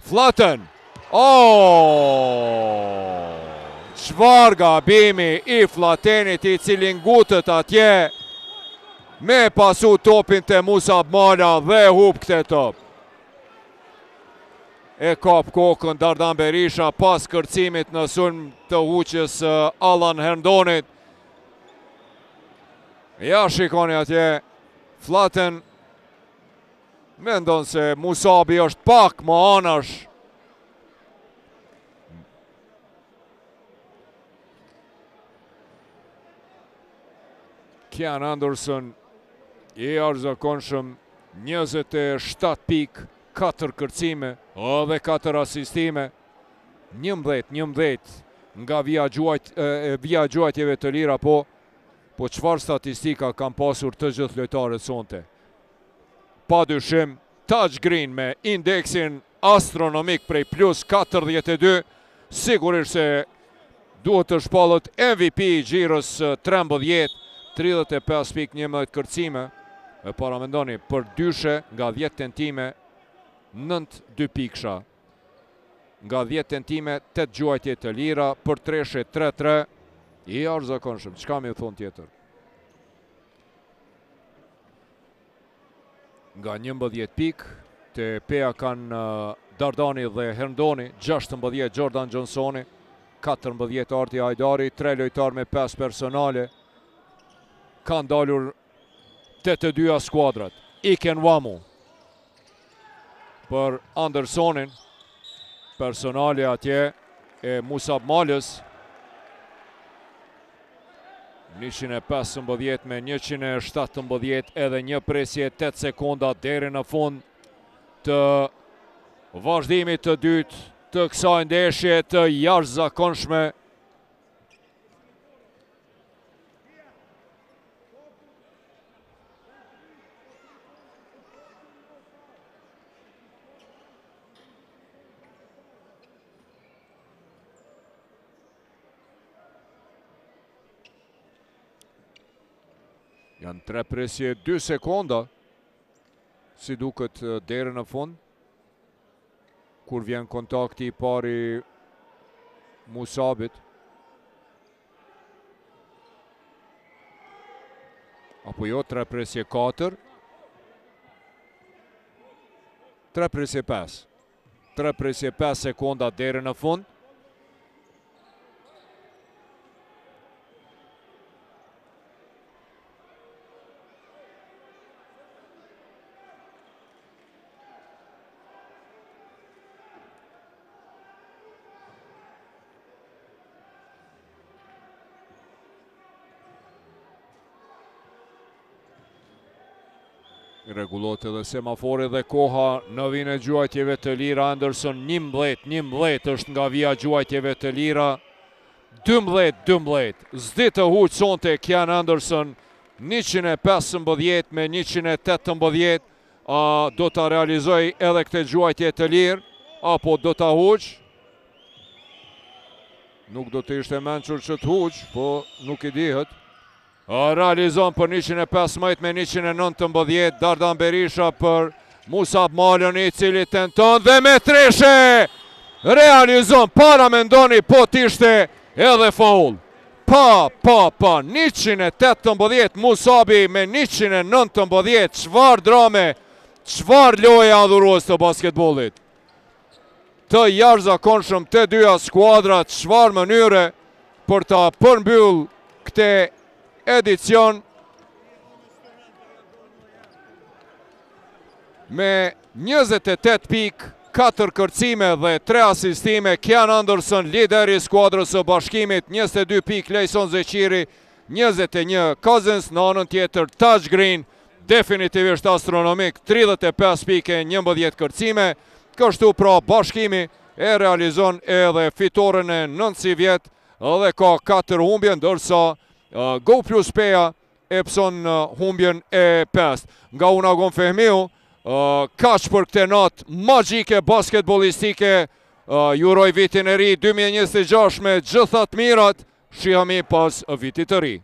Flatën. Çfarë gabimi i Flatenit i cili ngutët atje me pasu topin të Musab Mala dhe hup këtë top. E kap kokën Dardan Berisha pas kërcimit në sulm të huqjes Alan Herndonet. Ja shikoni atje, Flaten mendon se Musabi është pak më anash. Kian Anderson i arzakonshëm, 27 pik, 4 kërcime dhe 4 asistime. 11 nga vija gjuajtjeve të lira, po çfarë statistika kam pasur të gjithë lojtarët sonte. Pa dyshim, Taj Green me indeksin astronomik prej plus 42, sigurisht se duhet të shpallët MVP i gjirës 13, 35 pik 11 kërcime. E paramendoni për dyshe nga 10 tentime, 9 2 piksha. nga 10 tentime, 8 gjuajtje të lira për treshe 3-3. I jashtëzakonshëm, çka më thon tjetër. Nga 11 pik, të Peja kanë Dardani dhe Herndoni, 16 Jordan Johnsoni, 14 Arti Hajdari, 3 lojtar me 5 personale. Kanë dalur 8-2 skuadrat. Iken Wamu për Andersonin, personale atje e Musab Malës. 115 me 117, edhe një presje 8 sekonda deri në fund të vazhdimit të dytë të kësaj ndeshje të jashtëzakonshme. Janë 3 presje 2 sekonda, si duket deri në fund, kur vjen kontakti I pari Musabit. Apo jo, 3 presje 4. 3 presje 5. 3 presje 5 sekonda deri në fund. Rregullohet edhe semafori dhe koha në vijën e gjuajtjeve të lira. Anderson 11 është nga vija gjuajtjeve të lira. 12. S'di të huq sonte Kian Anderson. 115 me 118. Do të realizoj edhe këte gjuajtje të lirë, apo do të huq? Nuk do të ishte mençur që të huq, po nuk I dihet. Realizon për 115 me 119, Dardan Berisha për Musab Malën, I cili tenton dhe me treshe realizon, para mendoni po t'ishte edhe faul. Pa, 118 Musabi me 119, çfarë drame, çfarë loje adhurues të basketbollit. Të jashtëzakonshëm të dyja skuadrat, çfarë mënyre për ta përmbyll këte edicion me 28 pik, 4 kërcime dhe 3 asistime. Kian Anderson, lideri I skuadrës së Bashkimit, 22 pik, Lejson Zeqiri 21, Cousins në anën tjetër, Taj Green, definitivisht astronomik, 35 pike, 11 kërcime. Kështu pra Bashkimi e realizon edhe fitoren e 9 vjet dhe ka 4 humbje, ndërsa Go Plus Peja e pëson humbjen e 5. Nga Unagon Fehmiu, kaq për këte natë magjike basketbolistike. Juroj vitin e ri 2026 me gjithat mirat, shihemi pas vitit të ri.